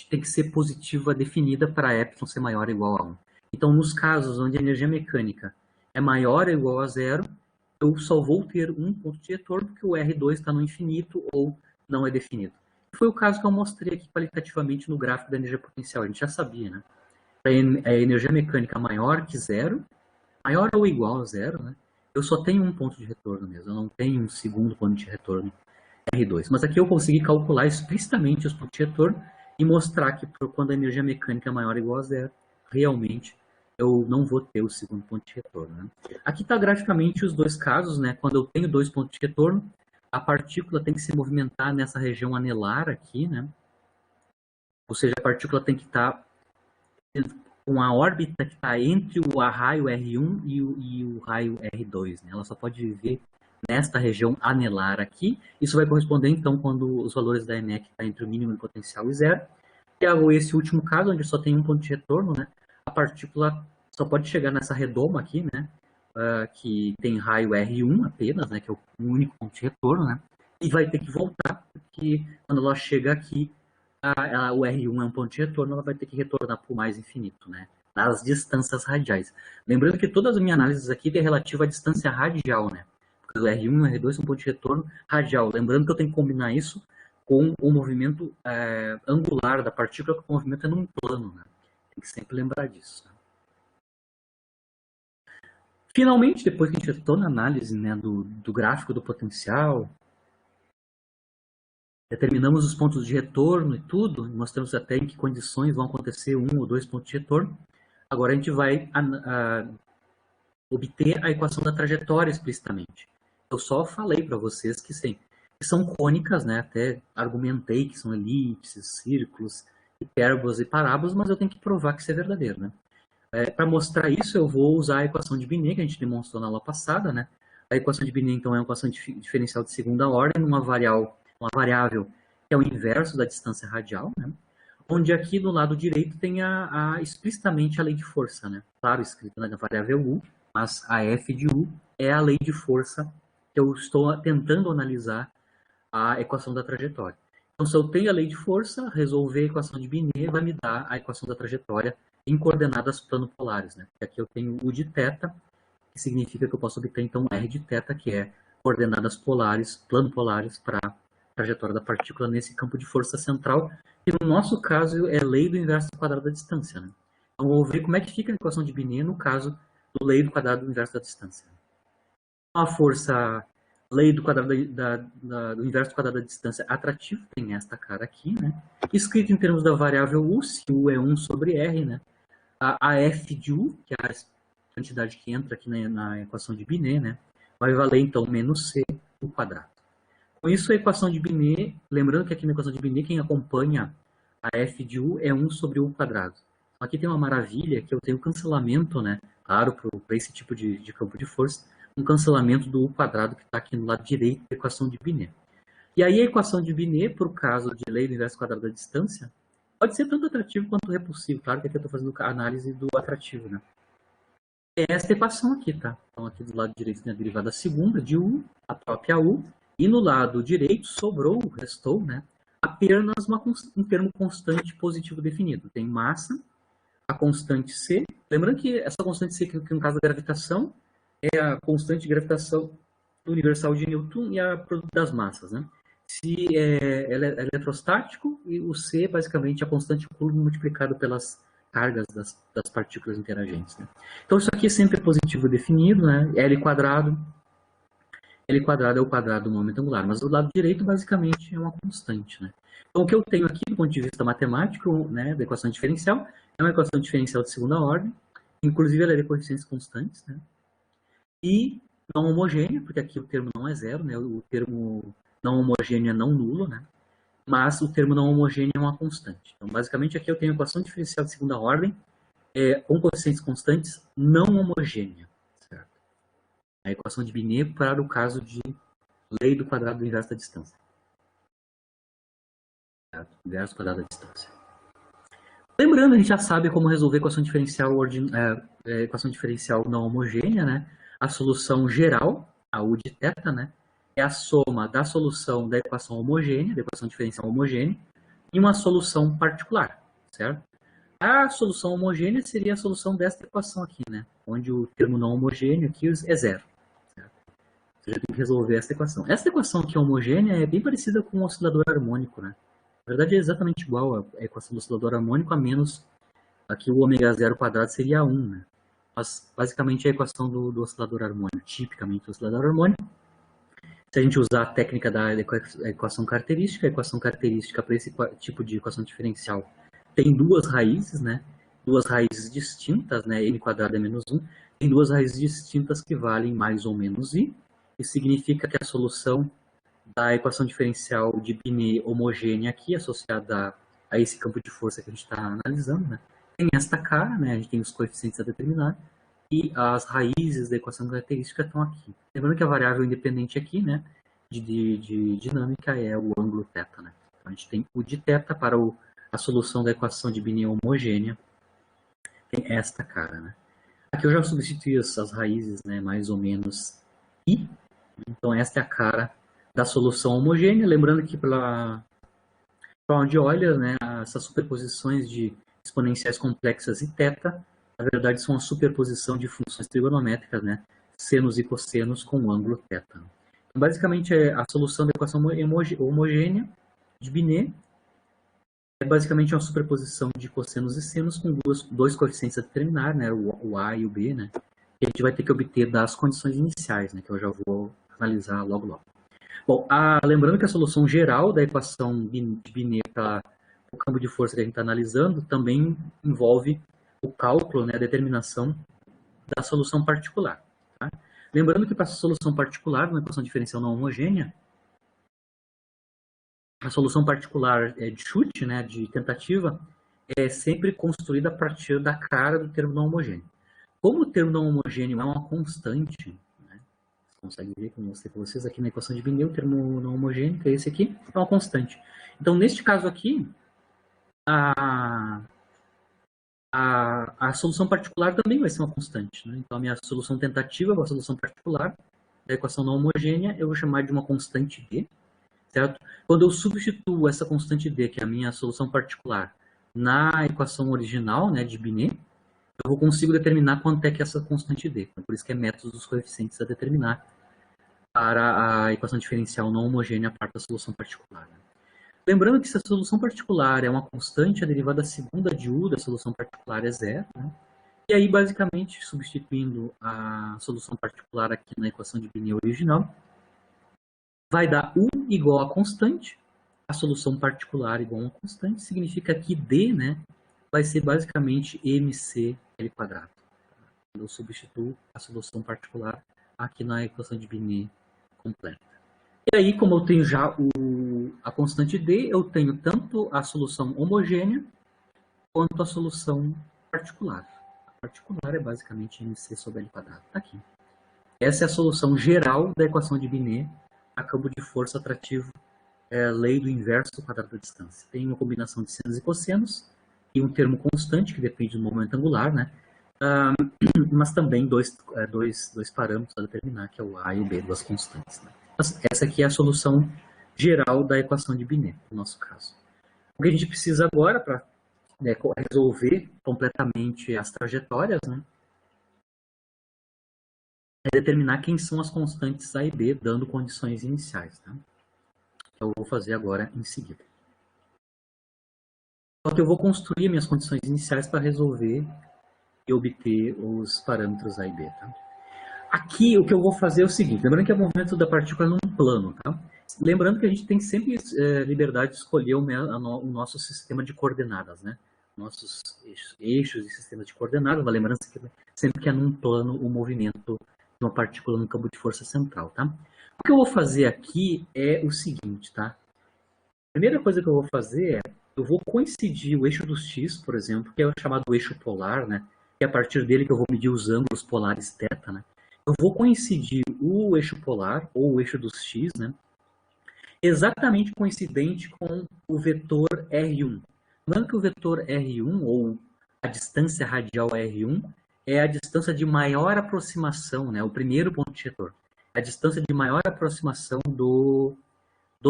tem que ser positiva definida para epsilon ser maior ou igual a 1. Então, nos casos onde a energia mecânica é maior ou igual a zero, eu só vou ter um ponto de retorno porque o R2 está no infinito ou não é definido. Foi o caso que eu mostrei aqui qualitativamente no gráfico da energia potencial. A gente já sabia, né? A energia mecânica maior que zero, maior ou igual a zero, né? Eu só tenho um ponto de retorno mesmo, eu não tenho um segundo ponto de retorno R2. Mas aqui eu consegui calcular explicitamente os pontos de retorno e mostrar que quando a energia mecânica é maior ou igual a zero, realmente eu não vou ter o segundo ponto de retorno. Né? Aqui está graficamente os dois casos, né? Quando eu tenho dois pontos de retorno, a partícula tem que se movimentar nessa região anelar aqui, né? Ou seja, a partícula tem que estar com a órbita que está entre o raio R1 e o raio R2. Né? Ela só pode viver nesta região anelar aqui. Isso vai corresponder, então, quando os valores da ENEC estão entre o mínimo de potencial e zero. E esse último caso, onde só tem um ponto de retorno, né? A partícula só pode chegar nessa redoma aqui, né? Que tem raio R1 apenas, né? Que é o único ponto de retorno, né? E vai ter que voltar, porque quando ela chega aqui, o R1 é um ponto de retorno, ela vai ter que retornar para o mais infinito, né? Nas distâncias radiais. Lembrando que todas as minhas análises aqui têm relativa à distância radial, né? Porque o R1 e o R2 são pontos de retorno radial. Lembrando que eu tenho que combinar isso com o movimento angular da partícula, porque o movimento é num plano, né? Tem que sempre lembrar disso. Né? Finalmente, depois que a gente já na análise, né, do gráfico do potencial, determinamos os pontos de retorno e tudo, mostramos até em que condições vão acontecer um ou dois pontos de retorno. Agora a gente vai obter a equação da trajetória explicitamente. Eu só falei para vocês que são cônicas, né? Até argumentei que são elipses, círculos, hipérbolas e parábolas, mas eu tenho que provar que isso é verdadeiro, né? Para mostrar isso, eu vou usar a equação de Binet, que a gente demonstrou na aula passada, né? A equação de Binet, então, é uma equação diferencial de segunda ordem, uma variável que é o inverso da distância radial, né? Onde aqui do lado direito tem explicitamente a lei de força, né? Claro, escrito na variável U, mas a F de U é a lei de força que eu estou tentando analisar a equação da trajetória. Então, se eu tenho a lei de força, resolver a equação de Binet vai me dar a equação da trajetória em coordenadas planopolares, né? Porque aqui eu tenho U de θ, que significa que eu posso obter, então, R de θ, que é coordenadas polares, planopolares, para a trajetória da partícula nesse campo de força central, que no nosso caso é lei do inverso do quadrado da distância. Né? Então, vou ver como é que fica a equação de Binet no caso do lei do quadrado do inverso da distância. A força Lei do quadrado do inverso do quadrado da distância atrativo, tem esta cara aqui, né? Escrito em termos da variável U, se U é 1 sobre R, né? A f de U, que é a quantidade que entra aqui na equação de Binet, né? Vai valer, então, menos C ao quadrado. Com isso, a equação de Binet, lembrando que aqui na equação de Binet, quem acompanha a f de U é 1 sobre U quadrado. Então, aqui tem uma maravilha, que eu tenho cancelamento, né? Claro, para esse tipo de campo de força, um cancelamento do U quadrado que está aqui no lado direito da equação de Binet. E aí a equação de Binet, por caso de lei do inverso quadrado da distância, pode ser tanto atrativo quanto repulsivo. Claro que aqui eu estou fazendo a análise do atrativo, né? É esta equação aqui, tá? Então aqui do lado direito tem a derivada segunda de U, a própria U, e no lado direito sobrou, restou, né? Apenas um termo constante positivo definido. Tem massa, a constante C. Lembrando que essa constante C, que no caso da gravitação, é a constante de gravitação universal de Newton e a produto das massas, né? Se ela é eletrostático, e o C basicamente é a constante Coulomb multiplicado pelas cargas das partículas interagentes, né? Então isso aqui é sempre positivo definido, né? L quadrado é o quadrado do momento angular, mas o lado direito basicamente é uma constante, né? Então o que eu tenho aqui do ponto de vista matemático, né, da equação diferencial, é uma equação diferencial de segunda ordem, inclusive ela é de coeficientes constantes, né? E não homogênea, porque aqui o termo não é zero, né? O termo não homogênea é não nulo, né? Mas o termo não homogêneo é uma constante. Então, basicamente, aqui eu tenho a equação diferencial de segunda ordem com coeficientes constantes não homogênea. Certo? A equação de Binet para o caso de lei do quadrado do inverso da distância. Certo? Inverso quadrado da distância. Lembrando, a gente já sabe como resolver a equação diferencial não homogênea, né? A solução geral, a U de θ, né? É a soma da solução da equação homogênea, da equação diferencial homogênea, e uma solução particular, certo? A solução homogênea seria a solução desta equação aqui, né? Onde o termo não homogêneo aqui é zero. Certo? Você já tem que resolver essa equação. Essa equação aqui homogênea é bem parecida com o oscilador harmônico, né? Na verdade é exatamente igual a equação do oscilador harmônico, a menos aqui o ômega zero quadrado seria 1, né? Mas basicamente é a equação do oscilador harmônico, tipicamente do oscilador harmônico. Se a gente usar a técnica da equação característica, a equação característica para esse tipo de equação diferencial tem duas raízes, né? Duas raízes distintas, né? N quadrado é menos 1. Tem duas raízes distintas que valem mais ou menos I. Isso significa que a solução da equação diferencial de Binet homogênea aqui, associada a esse campo de força que a gente está analisando, né? Tem esta cara, né? A gente tem os coeficientes a determinar. E as raízes da equação característica estão aqui. Lembrando que a variável independente aqui, né, de dinâmica é o ângulo θ, né? Então a gente tem o de θ para a solução da equação de Binet homogênea, tem esta cara, né? Aqui eu já substituí as raízes, né, mais ou menos I. Então esta é a cara da solução homogênea. Lembrando que para onde olha, né, essas superposições de exponenciais complexas e θ, na verdade, são a superposição de funções trigonométricas, né? Senos e cossenos com o ângulo θ. Então, basicamente, a solução da equação homogênea de Binet é basicamente uma superposição de cossenos e senos com dois coeficientes a determinar, né? O A e o B, né? Que a gente vai ter que obter das condições iniciais, né? Que eu já vou analisar logo logo. Bom, lembrando que a solução geral da equação de Binet para o campo de força que a gente está analisando também envolve o cálculo, né, a determinação da solução particular. Tá? Lembrando que para essa solução particular, uma equação diferencial não homogênea, a solução particular de chute, né, de tentativa, é sempre construída a partir da cara do termo não homogêneo. Como o termo não homogêneo é uma constante, né, você consegue ver, como eu mostrei para vocês aqui na equação de Binet, o termo não homogêneo, que é esse aqui, é uma constante. Então, neste caso aqui, a solução particular também vai ser uma constante. Né? Então, a minha solução tentativa, a solução particular da equação não homogênea, eu vou chamar de uma constante D. Certo? Quando eu substituo essa constante D, que é a minha solução particular, na equação original, né, de Binet, eu consigo determinar quanto é que é essa constante D. Então, por isso que é método dos coeficientes a determinar para a equação diferencial não homogênea a parte da solução particular. Né? Lembrando que se a solução particular é uma constante, a derivada segunda de U da solução particular é zero. Né? E aí, basicamente, substituindo a solução particular aqui na equação de Binet original, vai dar U igual a constante, a solução particular igual a uma constante, significa que D, né, vai ser basicamente mc² eu substituo a solução particular aqui na equação de Binet completa. E aí, como eu tenho já a constante D, eu tenho tanto a solução homogênea quanto a solução particular. A particular é basicamente mc sobre L². Está aqui. Essa é a solução geral da equação de Binet a campo de força atrativo, lei do inverso do quadrado da distância. Tem uma combinação de senos e cossenos e um termo constante, que depende do momento angular, né? Mas também dois parâmetros a determinar, que é o A e o B, duas constantes. Né? Essa aqui é a solução geral da equação de Binet, no nosso caso. O que a gente precisa agora para resolver completamente as trajetórias, né, é determinar quem são as constantes A e B, dando condições iniciais. Tá? Então, eu vou fazer agora em seguida. Só que eu vou construir minhas condições iniciais para resolver e obter os parâmetros A e B. Tá? Aqui, o que eu vou fazer é o seguinte, lembrando que é o movimento da partícula num plano, tá? Lembrando que a gente tem sempre liberdade de escolher o nosso sistema de coordenadas, né? Nossos eixos e sistemas de coordenadas, lembrando que sempre que é num plano o movimento de uma partícula no campo de força central, tá? O que eu vou fazer aqui é o seguinte, tá? A primeira coisa que eu vou fazer é, eu vou coincidir o eixo dos x, por exemplo, que é o chamado eixo polar, né? Que é a partir dele que eu vou medir os ângulos polares θ, né? Eu vou coincidir o eixo polar, ou o eixo dos x, né? Exatamente coincidente com o vetor R1. Lembrando que o vetor R1, ou a distância radial R1, é a distância de maior aproximação, né? O primeiro ponto de retorno. A distância de maior aproximação do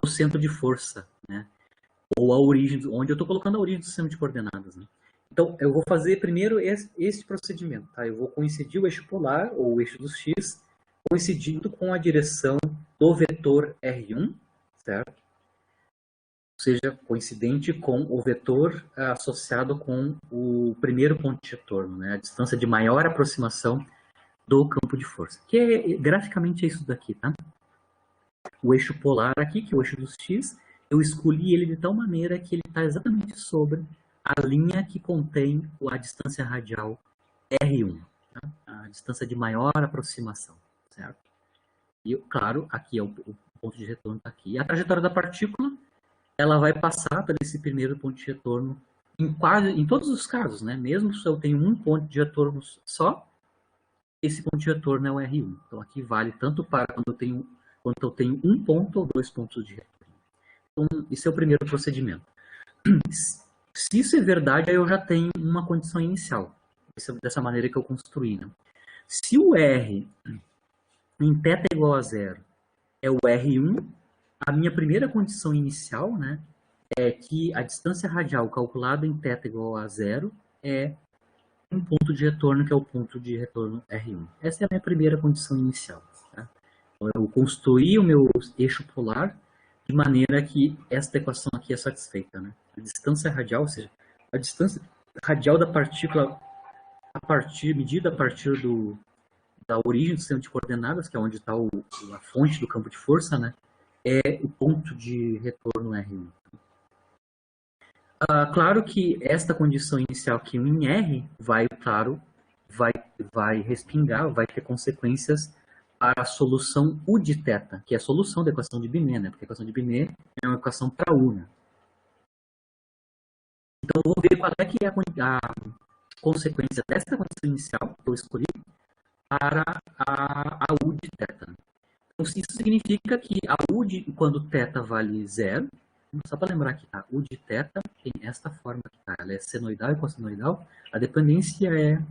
centro de força, né? Ou a origem, onde eu estou colocando a origem do sistema de coordenadas. Né? Então, eu vou fazer primeiro esse procedimento. Tá? Eu vou coincidir o eixo polar, ou o eixo dos x, coincidindo com a direção do vetor R1, certo? Ou seja, coincidente com o vetor associado com o primeiro ponto de retorno, né? A distância de maior aproximação do campo de força. Que graficamente é isso daqui, tá? O eixo polar aqui, que é o eixo dos x, eu escolhi ele de tal maneira que ele está exatamente sobre a linha que contém a distância radial R1, tá? A distância de maior aproximação, certo? E, claro, aqui é o ponto de retorno, está aqui. E a trajetória da partícula, ela vai passar por esse primeiro ponto de retorno em todos os casos, né? Mesmo se eu tenho um ponto de retorno só, esse ponto de retorno é o R1. Então, aqui vale tanto para quando eu tenho um ponto ou dois pontos de retorno. Então, esse é o primeiro procedimento. Se isso é verdade, aí eu já tenho uma condição inicial. Dessa maneira que eu construí. Né? Se o R em θ igual a zero é o R1, a minha primeira condição inicial, né, é que a distância radial calculada em θ igual a zero é um ponto de retorno, que é o ponto de retorno R1. Essa é a minha primeira condição inicial. Tá? Então, eu construí o meu eixo polar de maneira que esta equação aqui é satisfeita. Né? A distância radial, ou seja, a distância radial da partícula medida a partir da origem do sistema de coordenadas, que é onde está a fonte do campo de força, né? É o ponto de retorno R1. Claro que esta condição inicial aqui em R vai respingar, vai ter consequências para a solução U de θ, que é a solução da equação de Binet, né? Porque a equação de Binet é uma equação para U, né? Então, eu vou ver qual é que é a consequência desta condição inicial que eu escolhi para a U de θ. Então, isso significa que a U quando θ vale zero, só para lembrar aqui, tá? U de θ tem esta forma aqui, tá? Ela é senoidal e cossenoidal. A dependência é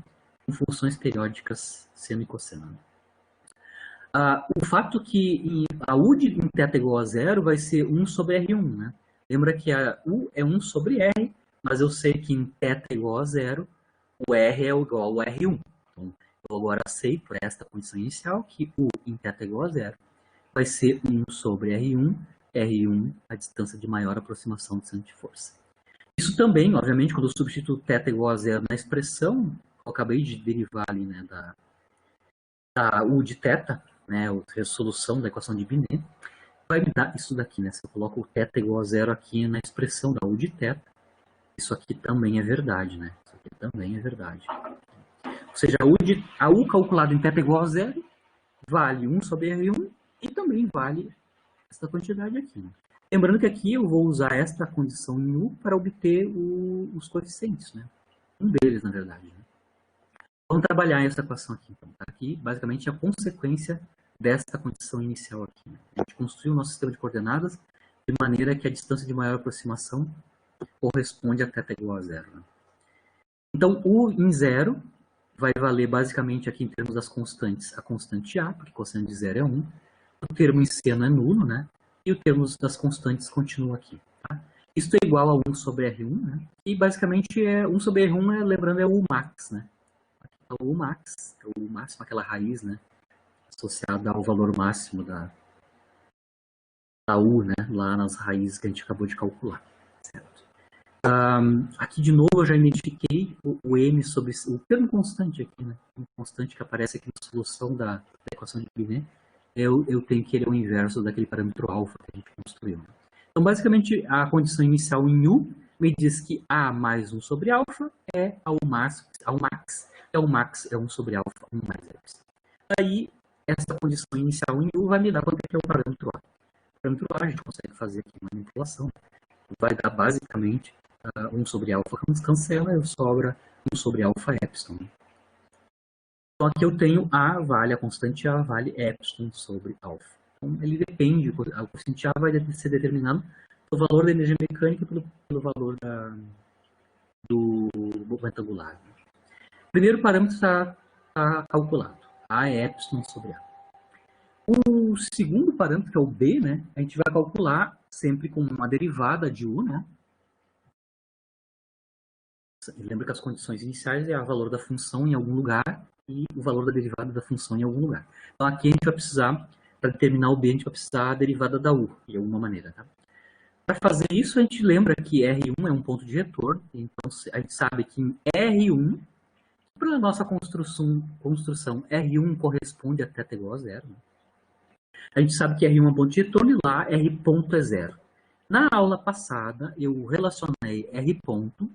em funções periódicas seno e cosseno. O fato que a U em θ igual a zero vai ser 1 sobre R1, né? Lembra que a U é 1 sobre R, mas eu sei que em θ igual a zero, o R é igual ao R1. Então, eu agora sei, por esta condição inicial, que U em θ igual a zero vai ser 1 sobre R1, a distância de maior aproximação do centro de força. Isso também, obviamente, quando eu substituo θ igual a zero na expressão, eu acabei de derivar ali, né, da U de θ, né, a resolução da equação de Binet, vai me dar isso daqui, né? Se eu coloco o θ igual a zero aqui na expressão da U de θ, isso aqui também é verdade, né? Isso aqui também é verdade. Ou seja, a U calculada em θ igual a zero vale 1 sobre R1 e também vale essa quantidade aqui. Né? Lembrando que aqui eu vou usar esta condição em U para obter os coeficientes, né? Um deles, na verdade. Né? Vamos trabalhar essa equação aqui. Então, tá? Aqui, basicamente, é a consequência desta condição inicial aqui. Né? A gente construiu o nosso sistema de coordenadas de maneira que a distância de maior aproximação corresponde a θ igual a zero. Né? Então, U em zero vai valer basicamente aqui em termos das constantes, a constante A, porque cosseno de zero é 1. O termo em seno é nulo, né? E o termo das constantes continua aqui. Tá? Isso é igual a 1 sobre R1, né? E basicamente 1 sobre R1, lembrando, é o max, né? Aqui é o max, é o máximo, aquela raiz, né? Associada ao valor máximo da U, né? Lá nas raízes que a gente acabou de calcular. Certo? Aqui de novo eu já identifiquei o M sobre o termo constante aqui, né? O constante que aparece aqui na solução da equação de Binet. Eu tenho que ele é o inverso daquele parâmetro alfa que a gente construiu. Então, basicamente, a condição inicial em U me diz que A mais 1 sobre alfa é ao max, é o max é 1 sobre alfa, 1 mais epsilon. Aí, essa condição inicial em U vai me dar quanto é que é o parâmetro A. O parâmetro A a gente consegue fazer aqui uma manipulação. Vai dar, basicamente, 1 sobre alfa cancela e sobra 1 sobre alfa epsilon. Então, aqui eu tenho A vale, a constante A vale epsilon sobre alfa. Então, ele depende, a coeficiente A vai ser determinado pelo valor da energia mecânica e pelo valor do momento angular. O primeiro parâmetro está calculado. A é epsilon sobre A. O segundo parâmetro, que é o B, né, a gente vai calcular sempre com uma derivada de U, né? Lembra que as condições iniciais é o valor da função em algum lugar e o valor da derivada da função em algum lugar. Então, aqui a gente vai precisar, para determinar o B, a gente vai precisar da derivada da U, de alguma maneira. Tá? Para fazer isso, a gente lembra que R1 é um ponto de retorno. Então, a gente sabe que em R1, para a nossa construção, R1 corresponde a θ igual a zero. Né? A gente sabe que R1 é um ponto de retorno e lá R ponto é zero. Na aula passada, eu relacionei R ponto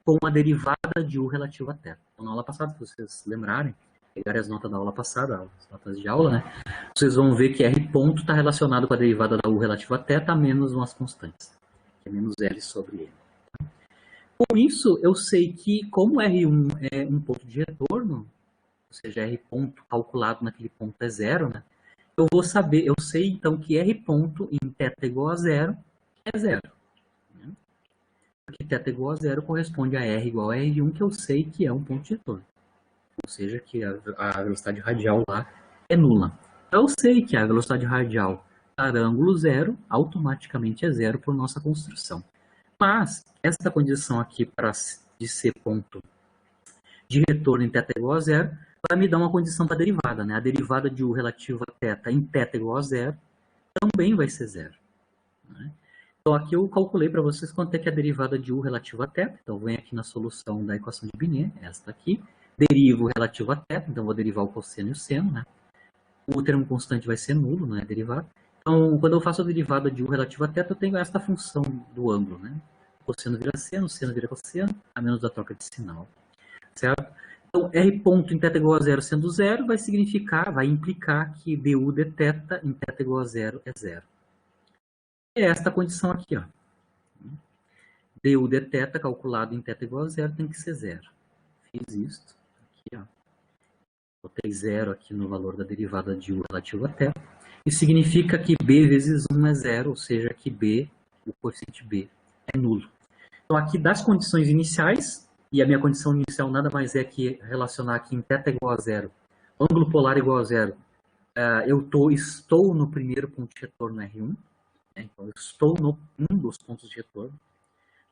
com a derivada de U relativa a θ. Então, na aula passada, se vocês lembrarem, pegarem as notas da aula passada, as notas de aula, né? Vocês vão ver que R ponto está relacionado com a derivada da U relativa a θ menos umas constantes, que é menos L sobre L. Com isso, eu sei que, como R1 é um ponto de retorno, ou seja, R ponto calculado naquele ponto é zero, né? Eu sei então que R ponto em θ igual a zero é zero. Porque θ igual a zero corresponde a R igual a R1, que eu sei que é um ponto de retorno. Ou seja, que a velocidade radial lá é nula. Eu sei que a velocidade radial para ângulo zero automaticamente é zero por nossa construção. Mas essa condição aqui de ser ponto de retorno em θ igual a zero vai me dar uma condição para a derivada. Né? A derivada de U relativa a θ em θ igual a zero também vai ser zero. Né? Então, aqui eu calculei para vocês quanto é que é a derivada de U relativa a θ. Então, vem aqui na solução da equação de Binet, esta aqui. Derivo o relativo a θ, então vou derivar o cosseno e o seno. Né? O termo constante vai ser nulo, não é derivado. Então, quando eu faço a derivada de U relativa a θ, eu tenho esta função do ângulo. Né? O cosseno vira seno vira cosseno, a menos da troca de sinal. Certo? Então, R ponto em θ igual a zero sendo zero vai implicar que du dθ em θ igual a zero é zero. É esta condição aqui, ó. Du dθ calculado em θ igual a zero tem que ser zero. Fiz isto aqui, ó. Botei zero aqui no valor da derivada de U relativo a θ. Isso significa que B vezes 1 é zero, ou seja, que B, o coeficiente B, é nulo. Então, aqui das condições iniciais, e a minha condição inicial nada mais é que relacionar aqui em θ igual a zero, ângulo polar igual a zero, eu estou no primeiro ponto de retorno R1, né? Então eu estou no um dos pontos de retorno,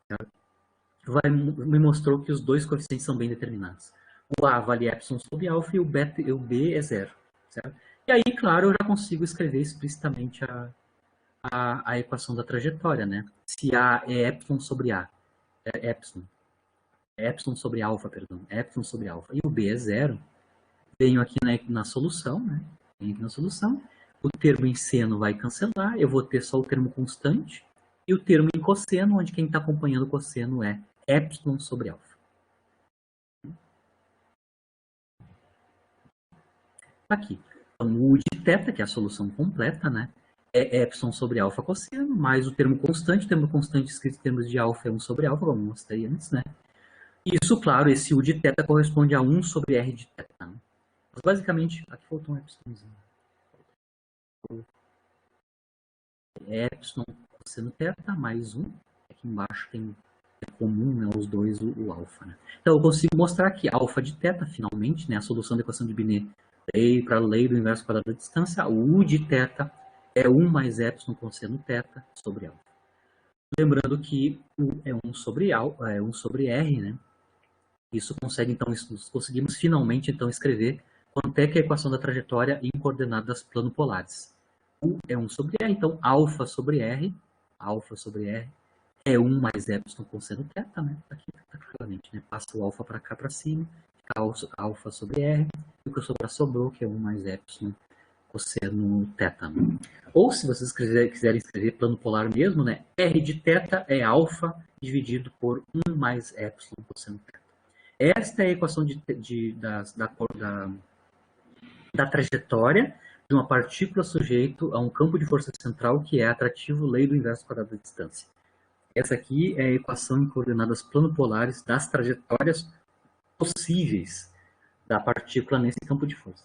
certo? Me mostrou que os dois coeficientes são bem determinados. O A vale epsilon sobre alfa e o B é zero, certo? E aí, claro, eu já consigo escrever explicitamente a equação da trajetória, né? Se A é epsilon sobre A, é epsilon sobre alfa, perdão, epsilon sobre alfa, e o B é zero, venho aqui na solução, né? Venho aqui na solução, o termo em seno vai cancelar, eu vou ter só o termo constante, e o termo em cosseno, onde quem está acompanhando o cosseno é epsilon sobre alfa. Aqui. Então, o U de θ, que é a solução completa, né? É epsilon sobre alfa cosseno, mais o termo constante escrito em termos de alfa é 1 sobre alfa, como eu mostrei antes, né? Isso, claro, esse U de θ corresponde a 1 sobre R de θ. Né? Mas, basicamente, aqui faltou um epsilonzinho. É epsilon cosseno θ mais 1. Aqui embaixo tem comum, né, os dois, o alfa. Né? Então, eu consigo mostrar que alfa de θ, finalmente, né, a solução da equação de Binet para a lei do inverso quadrado da distância, o U de θ é 1 mais epsilon cosseno θ sobre alfa. Lembrando que U é 1 sobre, é 1 sobre R, né? Isso consegue, então, conseguimos finalmente então escrever quanto é que é a equação da trajetória em coordenadas planopolares. U é 1 sobre R, então alfa sobre R é 1 mais epsilon cosseno θ, né? Aqui está claramente, né? Passa o alfa para cá para cima, fica alfa sobre R, e o que sobrou, que é 1 mais epsilon cosseno θ. Né? Ou, se vocês quiserem escrever plano polar mesmo, né? R de θ é alfa dividido por 1 mais epsilon cosseno θ. Esta é a equação da trajetória de uma partícula sujeito a um campo de força central que é atrativo, lei do inverso quadrado da distância. Essa aqui é a equação em coordenadas planopolares das trajetórias possíveis da partícula nesse campo de força.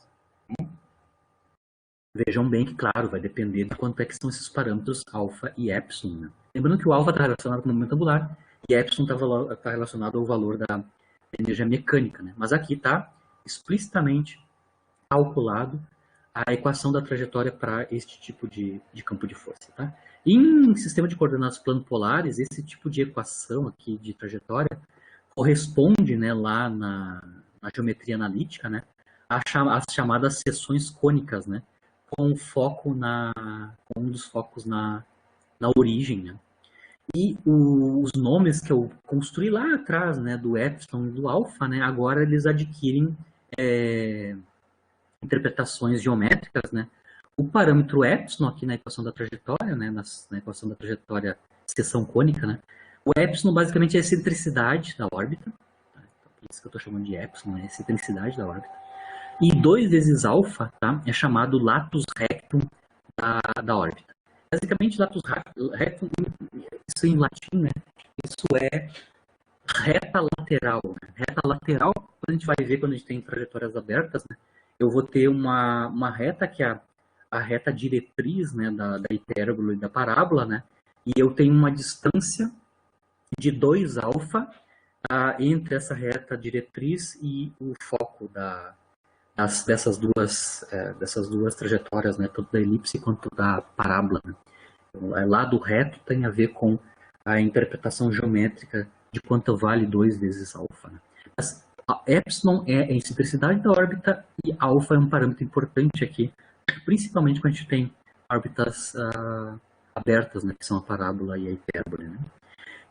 Vejam bem que, claro, vai depender de quanto é que são esses parâmetros alfa e epsilon. Né? Lembrando que o alfa está relacionado com o momento angular e epsilon está relacionado ao valor da energia mecânica. Né? Mas aqui está explicitamente calculado a equação da trajetória para este tipo de campo de força. Tá? Em sistema de coordenadas planopolares, esse tipo de equação aqui de trajetória corresponde, né, lá na geometria analítica, né, às chamadas seções cônicas, né, com foco com um dos focos na origem. Né. E os nomes que eu construí lá atrás, né, do epsilon e do alfa, né, agora eles adquirem interpretações geométricas, né. O parâmetro epsilon aqui na equação da trajetória, né, na equação da trajetória seção cônica, né, o epsilon basicamente é a excentricidade da órbita, tá? Então, por isso que eu estou chamando de epsilon, é a excentricidade da órbita. E 2 vezes alfa, tá, é chamado latus rectum da órbita. Basicamente, latus rectum, isso em latim, né, isso é reta lateral. Né? Reta lateral, quando a gente vai ver quando a gente tem trajetórias abertas, né, eu vou ter uma reta que é a reta diretriz, né, da hipérbola e da parábola, né, e eu tenho uma distância de 2 alfa entre essa reta diretriz e o foco dessas duas trajetórias, né, tanto da elipse quanto da parábola. Né. Então, lado reto tem a ver com a interpretação geométrica de quanto vale 2 vezes alfa. Né. Mas a epsilon é a excentricidade da órbita e alfa é um parâmetro importante aqui, principalmente quando a gente tem órbitas abertas, né, que são a parábola e a hipérbole. Né.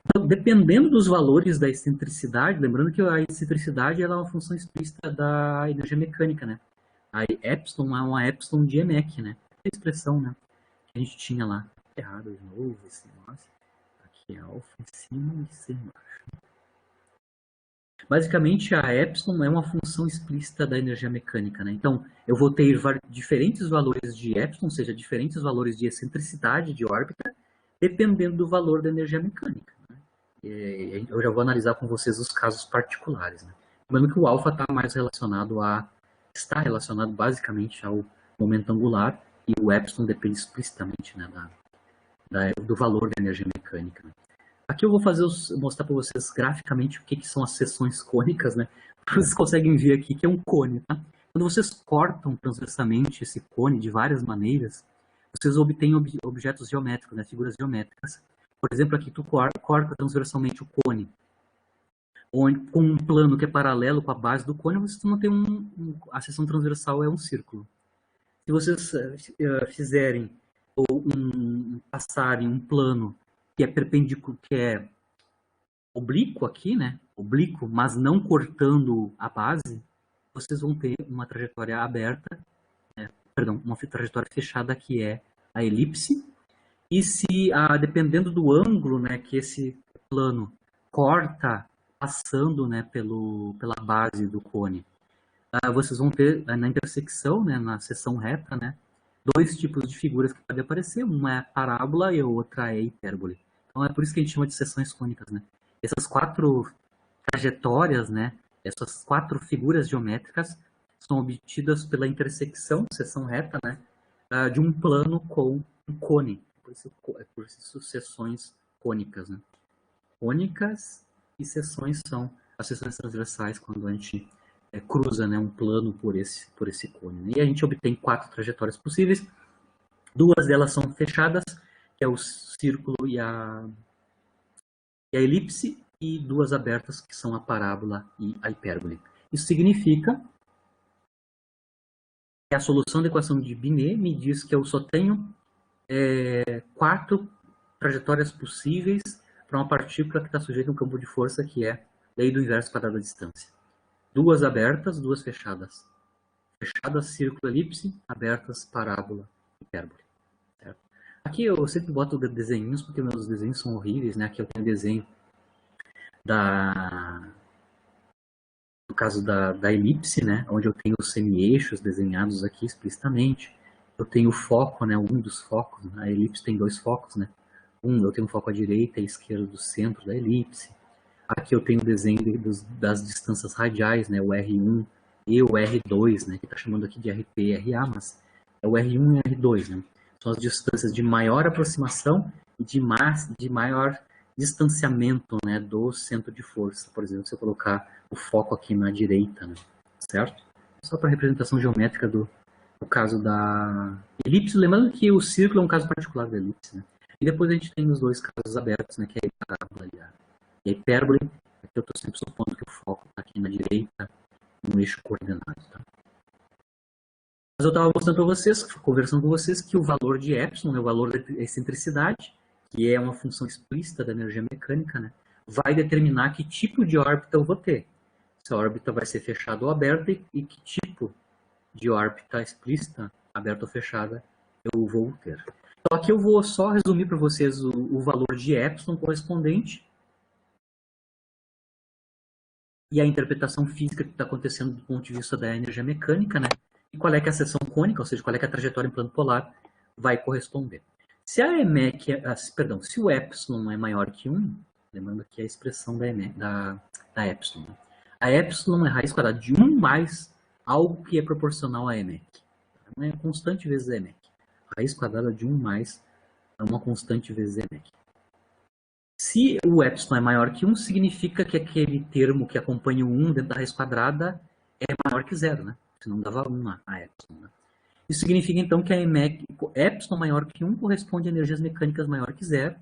Então, dependendo dos valores da excentricidade, lembrando que a excentricidade ela é uma função explícita da energia mecânica, né? A epsilon é uma epsilon de Enek, né? A expressão, né? Que a gente tinha lá. Errado de novo esse negócio. Aqui é alfa em cima e C embaixo. Basicamente, a epsilon é uma função explícita da energia mecânica, né? Então, eu vou ter diferentes valores de epsilon, ou seja, diferentes valores de excentricidade de órbita, dependendo do valor da energia mecânica. Né? Eu já vou analisar com vocês os casos particulares. Né? Lembrando que o alfa está relacionado basicamente ao momento angular e o epsilon depende explicitamente, né, do valor da energia mecânica. Né? Aqui eu vou mostrar para vocês graficamente o que são as seções cônicas. Né? Vocês conseguem ver aqui que é um cone. Tá? Quando vocês cortam transversalmente esse cone de várias maneiras, vocês obtêm objetos geométricos, né, figuras geométricas. Por exemplo, aqui tu corta transversalmente o cone, com um plano que é paralelo com a base do cone, você não tem a seção transversal é um círculo. Se vocês fizerem ou passarem um plano que é perpendicular, que é oblíquo aqui, né, oblíquo, mas não cortando a base, vocês vão ter uma trajetória aberta, né, uma trajetória fechada que é a elipse. E se, dependendo do ângulo, né, que esse plano corta, passando, né, pela base do cone, vocês vão ter na intersecção, né, na seção reta, né, dois tipos de figuras que podem aparecer. Uma é a parábola e a outra é a hipérbole. Então é por isso que a gente chama de seções cônicas, né. Essas quatro trajetórias, né, essas quatro figuras geométricas são obtidas pela intersecção, seção reta, né, de um plano com um cone. Por isso seções cônicas, né. Cônicas e seções são as seções transversais, quando a gente cruza, né, um plano por esse cone. Né? E a gente obtém quatro trajetórias possíveis. Duas delas são fechadas, que é o círculo e a elipse, e duas abertas, que são a parábola e a hipérbole. Isso significa que a solução da equação de Binet me diz que eu só tenho quatro trajetórias possíveis para uma partícula que está sujeita a um campo de força, que é lei do inverso quadrado da distância. Duas abertas, duas fechadas. Fechadas, círculo, elipse, abertas, parábola, hipérbole. Certo? Aqui eu sempre boto desenhos, porque meus desenhos são horríveis, né? Aqui eu tenho desenho no caso da elipse, né? Onde eu tenho os semi-eixos desenhados aqui explicitamente. Eu tenho o foco, né? Um dos focos. Né? A elipse tem dois focos, né? Eu tenho um foco à direita e à esquerda do centro da elipse. Aqui eu tenho o desenho das distâncias radiais, né? O R1 e o R2, né? Que está chamando aqui de RP e RA, mas é o R1 e o R2, né? São as distâncias de maior aproximação e de maior distanciamento, né, do centro de força. Por exemplo, se eu colocar o foco aqui na direita, né? Certo? Só para representação geométrica do caso da elipse, lembrando que o círculo é um caso particular da elipse, né? E depois a gente tem os dois casos abertos, né, que é a parábola e a hipérbole. Aqui eu estou sempre supondo que o foco está aqui na direita, no eixo coordenado. Tá? Mas eu estava mostrando para vocês, conversando com vocês, que o valor de epsilon, né, o valor da excentricidade, que é uma função explícita da energia mecânica, né, vai determinar que tipo de órbita eu vou ter. Se a órbita vai ser fechada ou aberta e que tipo de órbita explícita, aberta ou fechada, eu vou ter. Então aqui eu vou só resumir para vocês o valor de epsilon correspondente e a interpretação física que está acontecendo do ponto de vista da energia mecânica, né? E qual é que é a seção cônica, ou seja, qual é que é a trajetória em plano polar vai corresponder. Se a EMEC, se o epsilon é maior que 1, lembrando aqui a expressão da epsilon. Né? A epsilon é raiz quadrada de 1 mais algo que é proporcional a EMEC. É uma constante vezes a EMEC. Raiz quadrada de 1 mais uma constante vezes a EMEC. Se o epsilon é maior que 1, significa que aquele termo que acompanha o 1 dentro da raiz quadrada é maior que 0, né? Senão dava 1 a epsilon. Né? Isso significa, então, que a epsilon maior que 1 corresponde a energias mecânicas maior que 0.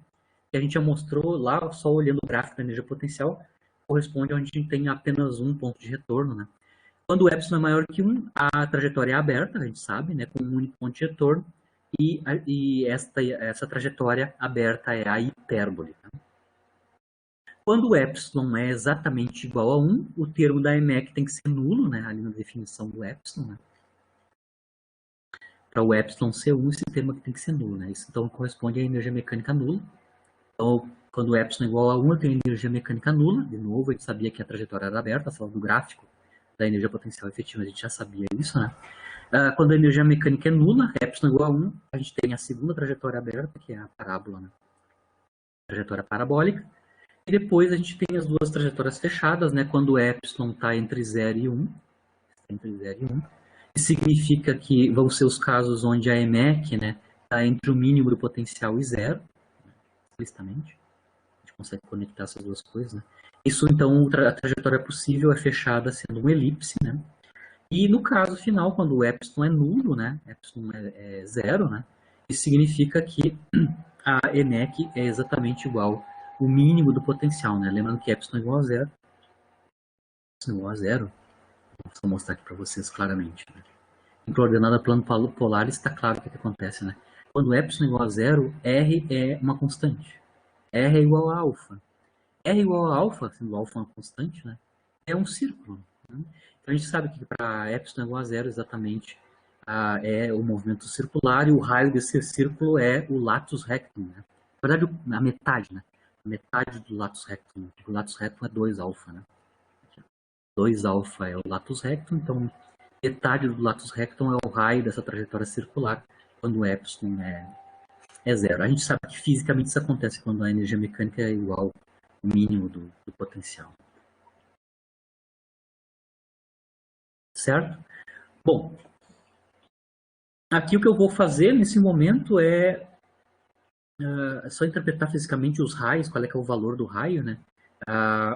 Que a gente já mostrou lá, só olhando o gráfico da energia potencial, corresponde a onde a gente tem apenas um ponto de retorno. Né? Quando o epsilon é maior que 1, a trajetória é aberta, a gente sabe, né? Com um único ponto de retorno. E essa trajetória aberta é a hipérbole. Né? Quando o epsilon é exatamente igual a 1, o termo da EMEC tem que ser nulo, né? Ali na definição do epsilon. Né? Para o epsilon ser 1, esse termo aqui tem que ser nulo. Né? Isso então corresponde à energia mecânica nula. Então, quando o epsilon é igual a 1, eu tenho energia mecânica nula. De novo, a gente sabia que a trajetória era aberta, falando do gráfico da energia potencial efetiva, a gente já sabia isso. Né? Quando a energia mecânica é nula, epsilon é igual a 1, a gente tem a segunda trajetória aberta, que é a parábola, né? Trajetória parabólica. E depois a gente tem as duas trajetórias fechadas, né? Quando o epsilon está entre 0 e 1. Entre 0 e 1. Isso significa que vão ser os casos onde a EMEC, né, está entre o mínimo do potencial e 0. Explicitamente. A gente consegue conectar essas duas coisas, né? Isso, então, a trajetória possível é fechada sendo uma elipse, né? E no caso final, quando o epsilon é nulo, né? Epsilon é 0, né? Isso significa que a EMEC é exatamente igual o mínimo do potencial, né? Lembrando que epsilon é igual a 0. Epsilon é igual a 0. Vou mostrar aqui para vocês claramente. Né? Em coordenada plano polar está claro o que acontece, né? Quando epsilon é igual a 0, R é uma constante. R é igual a alfa. R é igual a alfa, sendo alfa uma constante, né? É um círculo. Né? Então a gente sabe que para epsilon é igual a 0 exatamente é o movimento circular e o raio desse círculo é o latus rectum, né? Na verdade, a metade, né? A metade do latus rectum. O latus rectum é 2 alfa, né? 2 alfa é o latus rectum, então metade do latus rectum é o raio dessa trajetória circular, quando o epsilon é zero. A gente sabe que fisicamente isso acontece quando a energia mecânica é igual ao mínimo do potencial. Certo? Bom, aqui o que eu vou fazer nesse momento é só interpretar fisicamente os raios, qual é que é o valor do raio, né?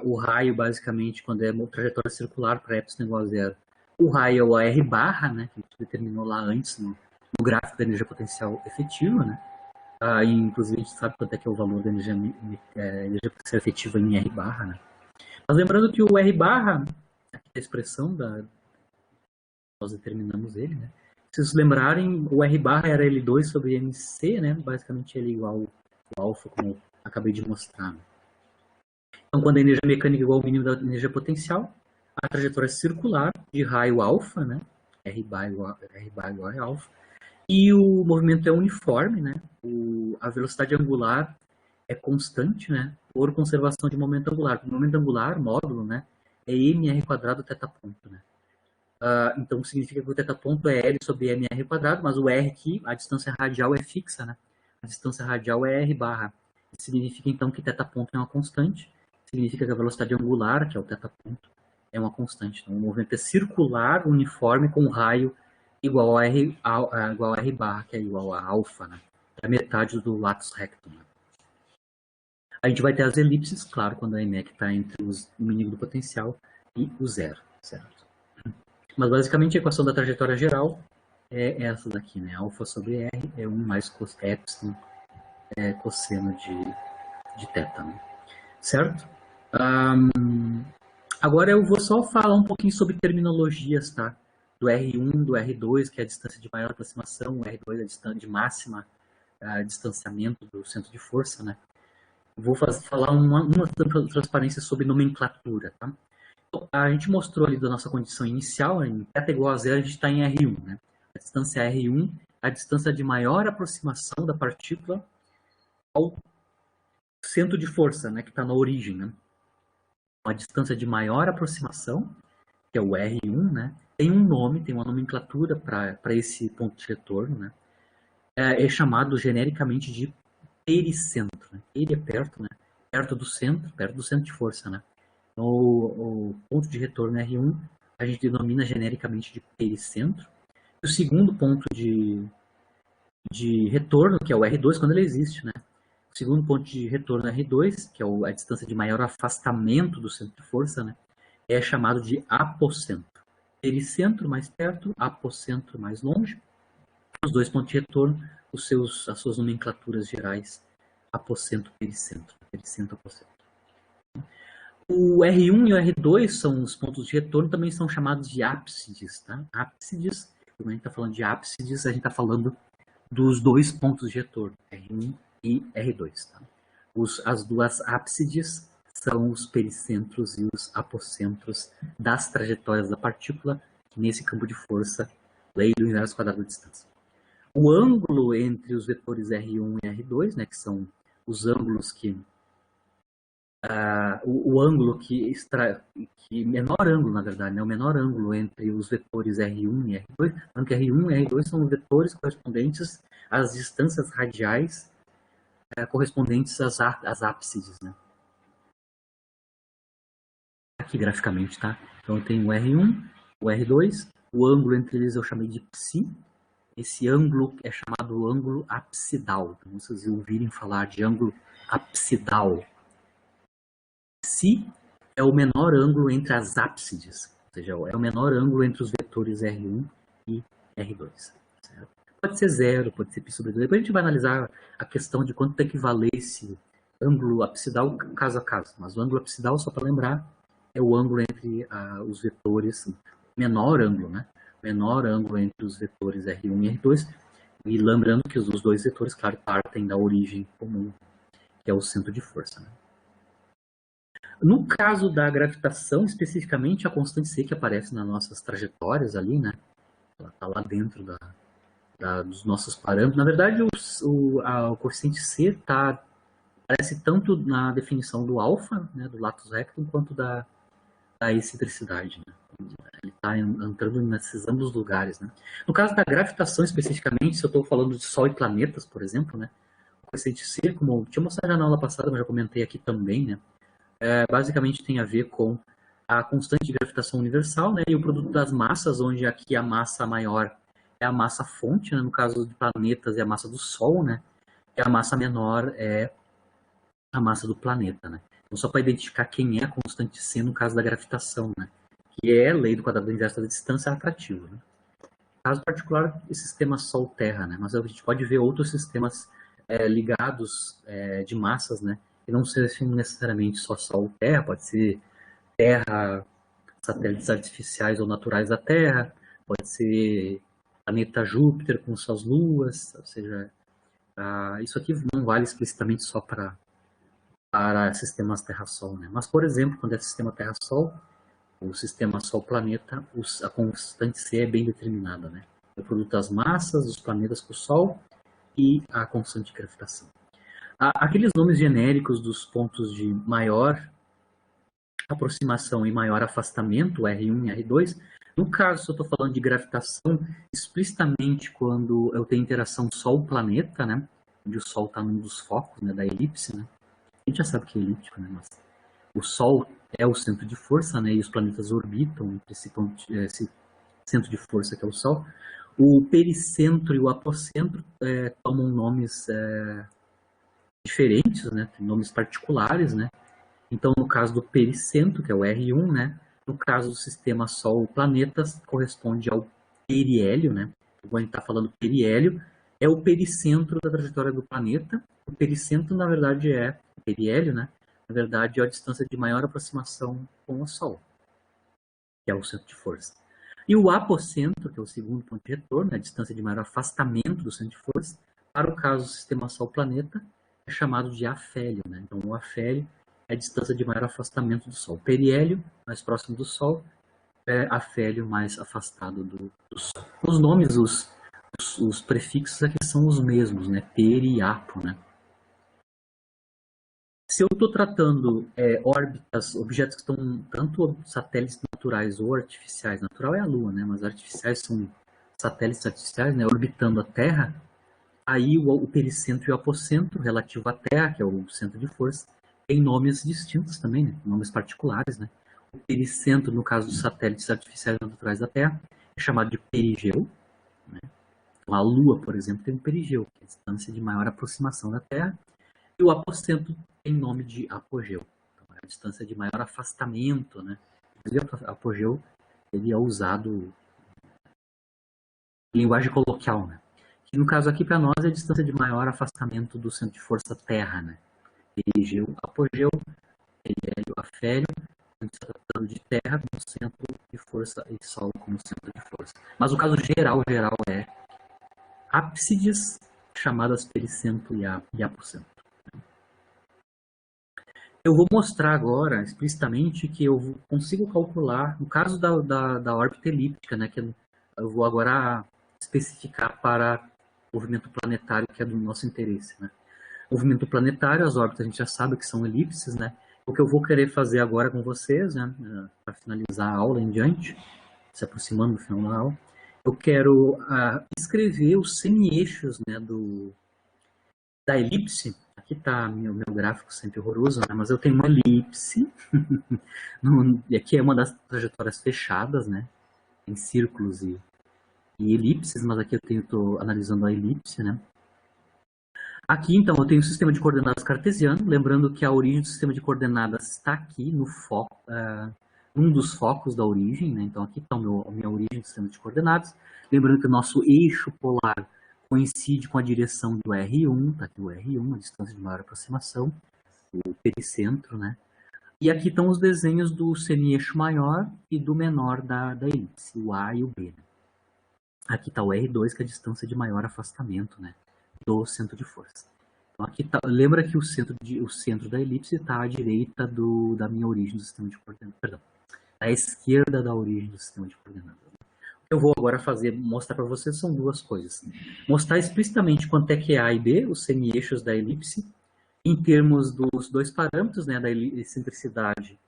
O raio, basicamente, quando é uma trajetória circular para epsilon igual a zero, o raio é o R barra, né, que a gente determinou lá antes no gráfico da energia potencial efetiva, né? E, inclusive, a gente sabe quanto é que é o valor da energia potencial efetiva em R barra, né? Mas lembrando que o R barra, aqui é a expressão nós determinamos ele, né? Se vocês lembrarem, o R barra era L2 sobre MC, né? Basicamente ele é igual ao alfa, como eu acabei de mostrar. Né? Então, quando a energia mecânica é igual ao mínimo da energia potencial, a trajetória circular de raio alfa, né? R bar igual a alfa, e o movimento é uniforme, né? A velocidade angular é constante, né? Por conservação de momento angular. O momento angular, módulo, né? É mr quadrado θ ponto, né? Então significa que o θ ponto é L sobre mr quadrado, mas o R aqui, a distância radial é fixa, né? A distância radial é R barra. Isso significa então que θ ponto é uma constante. Significa que a velocidade angular, que é o θ ponto, é uma constante. Então o movimento é circular, uniforme, com raio igual a R barra, que é igual a alfa, né? É a metade do latus rectum. Né? A gente vai ter as elipses, claro, quando a EMEC está entre o mínimo do potencial e o zero, certo? Mas basicamente a equação da trajetória geral é essa daqui, né? Alfa sobre R é 1 mais epsilon cosseno de θ, né? Certo? Agora eu vou só falar um pouquinho sobre terminologias, tá? Do R1, do R2, que é a distância de maior aproximação, o R2 é a distância de máxima distanciamento do centro de força, né? Vou falar uma transparência sobre nomenclatura, tá? Então, a gente mostrou ali da nossa condição inicial, em θ igual a zero, a gente está em R1, né? A distância R1 é a distância de maior aproximação da partícula ao centro de força, né? Que está na origem, né? A distância de maior aproximação, que é o R1, né? Tem um nome, tem uma nomenclatura para esse ponto de retorno, né? É chamado genericamente de pericentro. Né? Ele é perto, né? Perto do centro de força, né? Então, o ponto de retorno R1 a gente denomina genericamente de pericentro. E o segundo ponto de retorno, que é o R2, quando ele existe, né? O segundo ponto de retorno R2, que é a distância de maior afastamento do centro de força, né? É chamado de apocentro. Pericentro mais perto, apocentro mais longe. Os dois pontos de retorno, as suas nomenclaturas gerais, apocentro, pericentro, pericentro, apocentro. O R1 e o R2 são os pontos de retorno, também são chamados de ábsides, tá? Ábsides, quando a gente está falando de ábsides, a gente está falando dos dois pontos de retorno, R1 e R2, tá? As duas ábsides são os pericentros e os apocentros das trajetórias da partícula, nesse campo de força, lei do inverso quadrado da distância. O ângulo entre os vetores R1 e R2, né, que são os ângulos que o ângulo menor ângulo, na verdade, né, o menor ângulo entre os vetores R1 e R2, tanto que R1 e R2 são vetores correspondentes às distâncias radiais correspondentes às ábsides, né? Aqui graficamente, tá? Então eu tenho o R1, o R2, o ângulo entre eles eu chamei de psi. Esse ângulo é chamado ângulo apsidal. Então, se vocês ouvirem falar de ângulo apsidal, psi é o menor ângulo entre as ábsides, ou seja, é o menor ângulo entre os vetores R1 e R2. Certo? Pode ser zero, pode ser π sobre 2. Depois a gente vai analisar a questão de quanto tem que valer esse ângulo apsidal caso a caso. Mas o ângulo apsidal, só para lembrar, é o ângulo entre os vetores, menor ângulo, né? Menor ângulo entre os vetores R1 e R2. E lembrando que os dois vetores, claro, partem da origem comum, que é o centro de força. Né? No caso da gravitação, especificamente, a constante C que aparece nas nossas trajetórias ali, né? ela está lá dentro dos nossos parâmetros. Na verdade, o coeficiente C aparece tanto na definição do alfa, né, do latus rectum, quanto da excentricidade. Né? Ele está entrando nesses ambos lugares. Né? No caso da gravitação, especificamente, se eu estou falando de Sol e planetas, por exemplo, né, o coeficiente C, como eu tinha mostrado já na aula passada, mas já comentei aqui também, né, basicamente tem a ver com a constante de gravitação universal, né, e o produto das massas, onde aqui a massa maior é a massa fonte, né, no caso de planetas é a massa do Sol, né, e a massa menor é a massa do planeta. Né. Então, só para identificar quem é a constante C no caso da gravitação, né, que é a lei do quadrado inverso da distância atrativa. Né. No caso particular, o sistema Sol-Terra, né, mas a gente pode ver outros sistemas ligados de massas, né, que não sejam necessariamente só Sol-Terra, pode ser Terra, satélites artificiais ou naturais da Terra, pode ser planeta Júpiter com suas luas, ou seja, isso aqui não vale explicitamente só para sistemas Terra-Sol, né? Mas, por exemplo, quando é sistema Terra-Sol, o sistema Sol-Planeta, a constante C é bem determinada, né? É o produto das massas, dos planetas com o Sol e a constante de gravitação. Aqueles nomes genéricos dos pontos de maior aproximação e maior afastamento, R1 e R2, no caso, se eu estou falando de gravitação, explicitamente quando eu tenho interação Sol-planeta, né, onde o Sol está num dos focos, né, da elipse, né, a gente já sabe que é elíptico, né, mas o Sol é o centro de força, né, e os planetas orbitam entre esse centro de força que é o Sol. O pericentro e o apocentro tomam nomes diferentes, né, tem nomes particulares, né. Então, no caso do pericentro, que é o R1, né, no caso do sistema Sol-planetas, corresponde ao periélio, né. Quando a gente está falando periélio, é o pericentro da trajetória do planeta. O pericentro, na verdade, é o periélio, né, na verdade, é a distância de maior aproximação com o Sol, que é o centro de força. E o apocentro, que é o segundo ponto de retorno, a distância de maior afastamento do centro de força, para o caso do sistema Sol-planeta, é chamado de afélio, né. Então, o afélio é a distância de maior afastamento do Sol. Periélio, mais próximo do Sol, afélio, mais afastado do Sol. Os nomes, os prefixos aqui são os mesmos, né? Peri e apo, né? Se eu estou tratando órbitas, objetos que estão tanto satélites naturais ou artificiais, natural é a Lua, né? Mas artificiais são satélites artificiais, né? Orbitando a Terra, aí o pericentro e o apocentro, relativo à Terra, que é o centro de força, tem nomes distintos também, né? Nomes particulares, né? O pericentro, no caso dos satélites artificiais naturais da Terra, é chamado de perigeu, né? Então, a Lua, por exemplo, tem um perigeu, que é a distância de maior aproximação da Terra, e o apocentro tem nome de apogeu, então, é a distância de maior afastamento, né? O apogeu ele é usado em linguagem coloquial, né? Que no caso aqui para nós é a distância de maior afastamento do centro de força Terra, né? Perigeu, apogeu, periélio, afélio, a gente está tratando de Terra como centro de força e Sol como centro de força. Mas o caso geral é ápsides, chamadas pericentro e apocentro. Eu vou mostrar agora, explicitamente, que eu consigo calcular, no caso da órbita elíptica, né, que eu vou agora especificar para o movimento planetário, que é do nosso interesse, né. Movimento planetário, as órbitas a gente já sabe que são elipses, né. O que eu vou querer fazer agora com vocês, né, para finalizar a aula em diante, se aproximando do final da aula, eu quero escrever os semi-eixos, né, da elipse. Aqui está meu gráfico sempre horroroso, né, mas eu tenho uma elipse, e aqui é uma das trajetórias fechadas, né, em círculos e elipses, mas aqui eu estou analisando a elipse, né. Aqui, então, eu tenho o sistema de coordenadas cartesiano, lembrando que a origem do sistema de coordenadas está aqui no foco, um dos focos da origem, né? Então aqui está a minha origem do sistema de coordenadas. Lembrando que o nosso eixo polar coincide com a direção do R1, está aqui o R1, a distância de maior aproximação, o pericentro, né? E aqui estão os desenhos do semi-eixo maior e do menor da elipse, o A e o B. Né? Aqui está o R2, que é a distância de maior afastamento, né, do centro de força. Então aqui tá, lembra que o centro da elipse está à direita da minha origem do sistema de coordenadas, perdão, à esquerda da origem do sistema de coordenadas. Eu vou agora mostrar para vocês, são duas coisas. Mostrar explicitamente quanto é que é A e B, os semi-eixos da elipse, em termos dos dois parâmetros, né, da excentricidade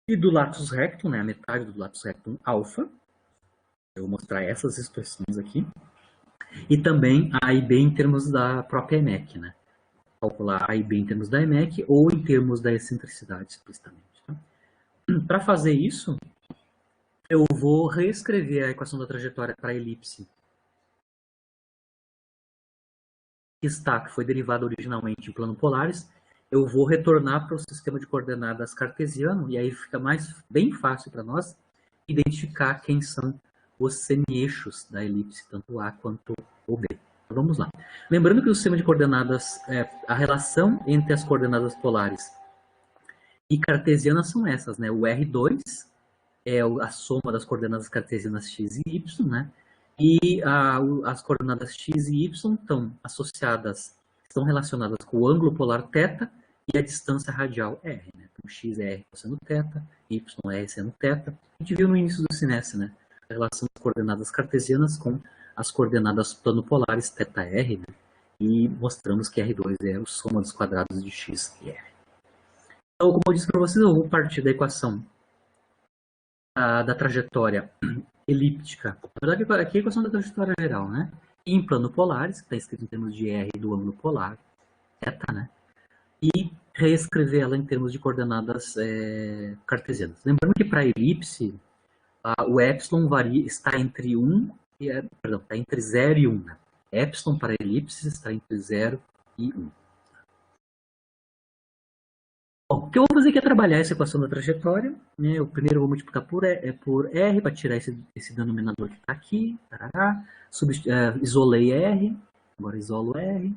e do latus rectum, né, a metade do latus rectum alfa. Eu vou mostrar essas expressões aqui. E também A e B em termos da própria EMEC, né? Calcular A e B em termos da EMEC ou em termos da excentricidade, explicitamente. Tá? Para fazer isso, eu vou reescrever a equação da trajetória para a elipse que foi derivada originalmente em plano polares. Eu vou retornar para o sistema de coordenadas cartesiano e aí fica bem fácil para nós identificar quem são os semi-eixos da elipse, tanto A quanto o B. Então, vamos lá. Lembrando que o sistema de coordenadas, a relação entre as coordenadas polares e cartesianas são essas, né? O R2 é a soma das coordenadas cartesianas x e y, né? E as coordenadas x e y estão relacionadas com o ângulo polar θ e a distância radial r, né? Então, x é r cosseno θ, y é r seno θ. A gente viu no início do semestre, né? A relação das coordenadas cartesianas com as coordenadas planopolares θr, né? E mostramos que R2 é a soma dos quadrados de x e r. Então, como eu disse para vocês, eu vou partir da equação da trajetória elíptica. Na verdade, aqui é a equação da trajetória geral, né? E em plano polares, que está escrito em termos de R do ângulo polar, θ, né? E reescrever ela em termos de coordenadas cartesianas. Lembrando que para a elipse, o epsilon está entre 1 está entre 0 e 1. Né? Epsilon para a elipse está entre 0 e 1. Bom, o que eu vou fazer aqui é trabalhar essa equação da trajetória. Né? Eu primeiro vou multiplicar por R para tirar esse denominador que está aqui. Isolei R, agora isolo R.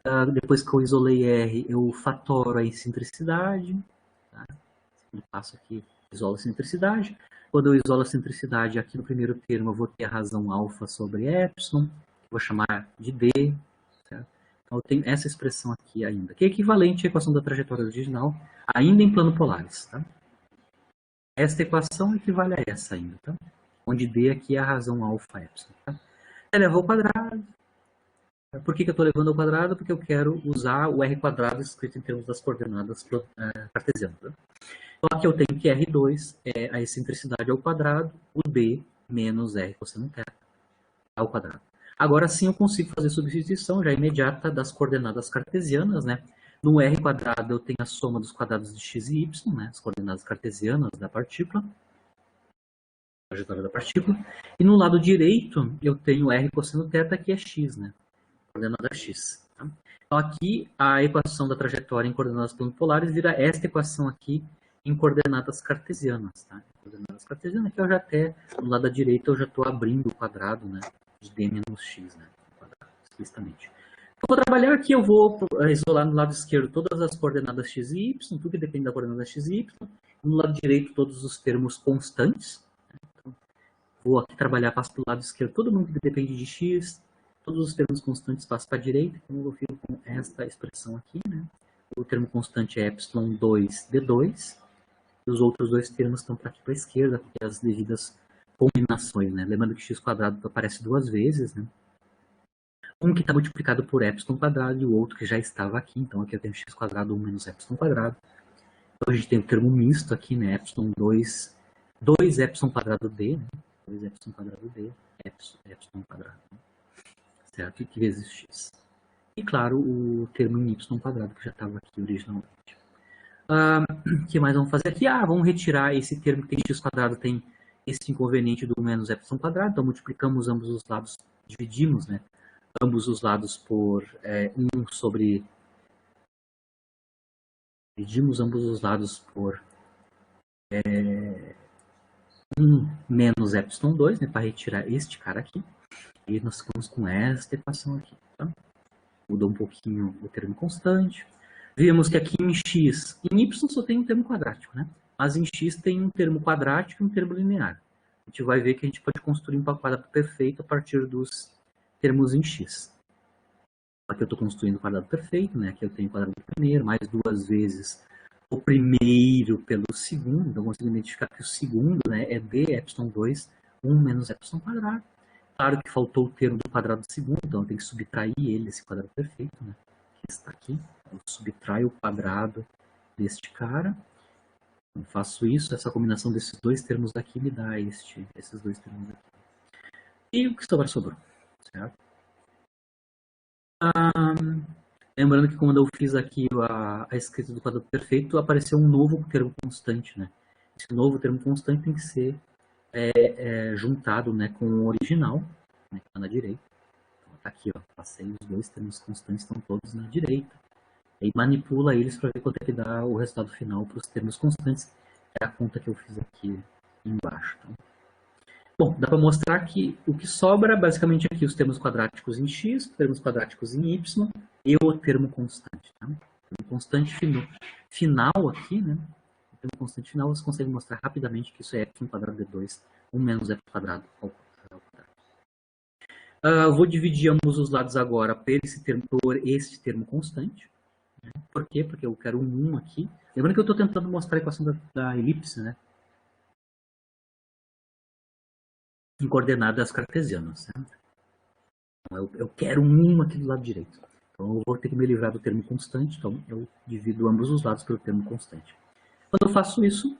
Tá? Depois que eu isolei R, eu fatoro a excentricidade. Tá? Segundo passo aqui, isolo a excentricidade. Quando eu isolo a excentricidade, aqui no primeiro termo eu vou ter a razão alfa sobre epsilon, que vou chamar de D. Certo? Então eu tenho essa expressão aqui ainda, que é equivalente à equação da trajetória original, ainda em plano polares. Tá? Esta equação equivale a essa ainda, tá? Onde D aqui é a razão alfa epsilon. Tá? Eleva ao quadrado. Por que eu estou levando ao quadrado? Porque eu quero usar o R quadrado escrito em termos das coordenadas cartesianas. Tá? Então aqui eu tenho que R2 é a excentricidade ao quadrado, o D menos R cosseno θ ao quadrado. Agora sim eu consigo fazer substituição já imediata das coordenadas cartesianas, né? No R quadrado eu tenho a soma dos quadrados de x e y, né? As coordenadas cartesianas da partícula, a trajetória da partícula. E no lado direito eu tenho R cosseno θ, que é x, né? Coordenada x. Tá? Então aqui a equação da trajetória em coordenadas planopolares vira esta equação aqui em coordenadas cartesianas. Tá? Coordenadas cartesianas, que eu já até, no lado da direita, eu já estou abrindo o quadrado, né, de d menos x, né, quadrado, explicitamente. Então, vou trabalhar aqui, eu vou isolar no lado esquerdo todas as coordenadas x e y, tudo que depende da coordenada x e y. No lado direito, todos os termos constantes. Então, vou aqui trabalhar, passo para o lado esquerdo, todo mundo que depende de x, todos os termos constantes passam para a direita, então eu fico com esta expressão aqui, né? O termo constante é epsilon 2 d2, e os outros dois termos estão para aqui para a esquerda, porque as devidas combinações, né? Lembrando que x quadrado aparece duas vezes, né? Um que está multiplicado por epsilon quadrado e o outro que já estava aqui, então aqui eu tenho x quadrado 1 menos epsilon quadrado. Então a gente tem o termo misto aqui, né? Epsilon 2 epsilon quadrado d, né? 2 epsilon quadrado d, epsilon quadrado, né? Certo? E que vezes x. E, claro, o termo em y quadrado, que já estava aqui originalmente. O que mais vamos fazer aqui? Vamos retirar esse termo que tem x quadrado, tem esse inconveniente do menos epsilon quadrado, então multiplicamos ambos os lados, dividimos, né, ambos os lados por 1 sobre... Dividimos ambos os lados por 1 menos epsilon 2, né, para retirar este cara aqui. E nós ficamos com esta equação aqui, tá? Mudou um pouquinho o termo constante. Vimos que aqui em x, em y só tem um termo quadrático, né? Mas em x tem um termo quadrático e um termo linear. A gente vai ver que a gente pode construir um quadrado perfeito a partir dos termos em x. Aqui eu estou construindo o quadrado perfeito, né? Aqui eu tenho o quadrado primeiro, mais duas vezes o primeiro pelo segundo, então eu consigo identificar que o segundo, né, é d epsilon 2, 1 menos epsilon quadrado. Claro que faltou o termo do quadrado do segundo, então eu tenho que subtrair ele, esse quadrado perfeito, né, que está aqui. Eu subtraio o quadrado deste cara. Eu faço isso, essa combinação desses dois termos aqui me dá esses dois termos aqui. E o que sobrar, sobrou, certo? Lembrando que quando eu fiz aqui a escrita do quadrado perfeito, apareceu um novo termo constante, né? Esse novo termo constante tem que ser juntado, né, com o original, né, que está na direita. Então, tá aqui, ó, passei os dois termos constantes, estão todos na direita. E manipula eles para ver quanto é que dá o resultado final para os termos constantes, que é a conta que eu fiz aqui embaixo. Então, bom, dá para mostrar que o que sobra basicamente aqui os termos quadráticos em x, termos quadráticos em y e o termo constante. Tá? O termo constante final aqui, né? O termo constante final você consegue mostrar rapidamente que isso é epsilon quadrado de 2, 1 menos epsilon quadrado ao quadrado. Vou dividir ambos os lados agora por este termo constante. Né? Por quê? Porque eu quero um 1 aqui. Lembrando que eu estou tentando mostrar a equação da elipse, né? Em coordenadas cartesianas. Né? Então, eu quero um 1 aqui do lado direito. Então eu vou ter que me livrar do termo constante, então eu divido ambos os lados pelo termo constante. Quando eu faço isso,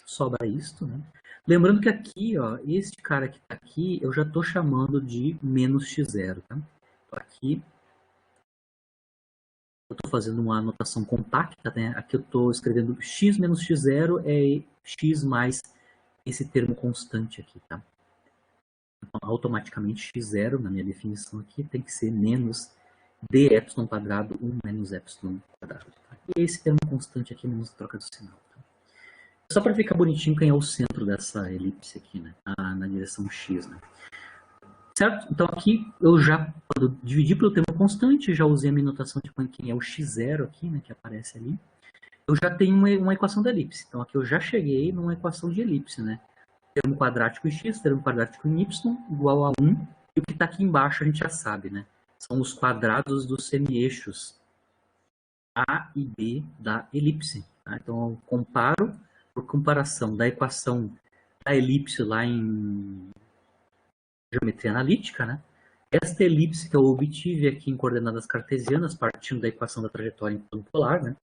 sobra isto, né? Lembrando que aqui, ó, este cara que está aqui, eu já estou chamando de menos x0, tá? Então, aqui eu estou fazendo uma anotação compacta, né? Aqui eu estou escrevendo x menos x0 é x mais esse termo constante aqui, tá? Então, automaticamente x0, na minha definição aqui, tem que ser menos d epsilon quadrado 1 menos epsilon quadrado. Tá? E esse termo constante aqui menos a troca do sinal. Tá? Só para ficar bonitinho quem é o centro dessa elipse aqui, né? Na direção x, né? Certo? Então aqui eu já, quando dividi pelo termo constante, já usei a minha notação de quem é o x0 aqui, né? Que aparece ali. Eu já tenho uma equação da elipse. Então aqui eu já cheguei numa equação de elipse, né? Termo quadrático em x, termo quadrático em y, igual a 1. E o que está aqui embaixo a gente já sabe, né? São os quadrados dos semieixos A e B da elipse. Tá? Então, eu comparo, por comparação da equação da elipse lá em geometria analítica, né? Esta elipse que eu obtive aqui em coordenadas cartesianas, partindo da equação da trajetória em plano polar, né?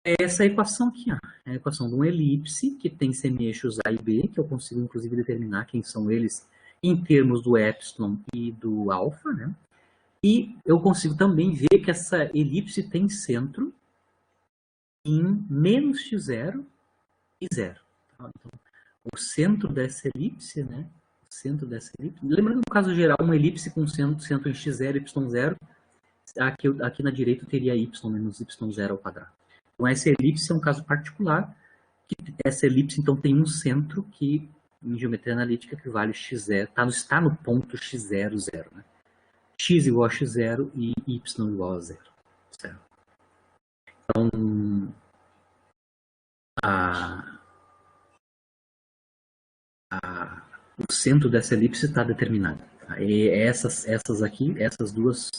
É essa equação aqui, ó. É a equação de uma elipse que tem semieixos A e B, que eu consigo inclusive determinar quem são eles em termos do epsilon e do alfa, né? E eu consigo também ver que essa elipse tem centro em menos x0 e 0. Tá? Então, o centro dessa elipse, né? O centro dessa elipse. Lembrando que no caso geral, uma elipse com centro em x0 e y0, aqui na direita eu teria y menos y0 ao quadrado. Então, essa elipse é um caso particular, que essa elipse então tem um centro que, em geometria analítica, equivale a x0, está no ponto x0, 0, né? X igual a x0 e y igual a 0. Certo? Então, o centro dessa elipse está determinado. Tá? E essas duas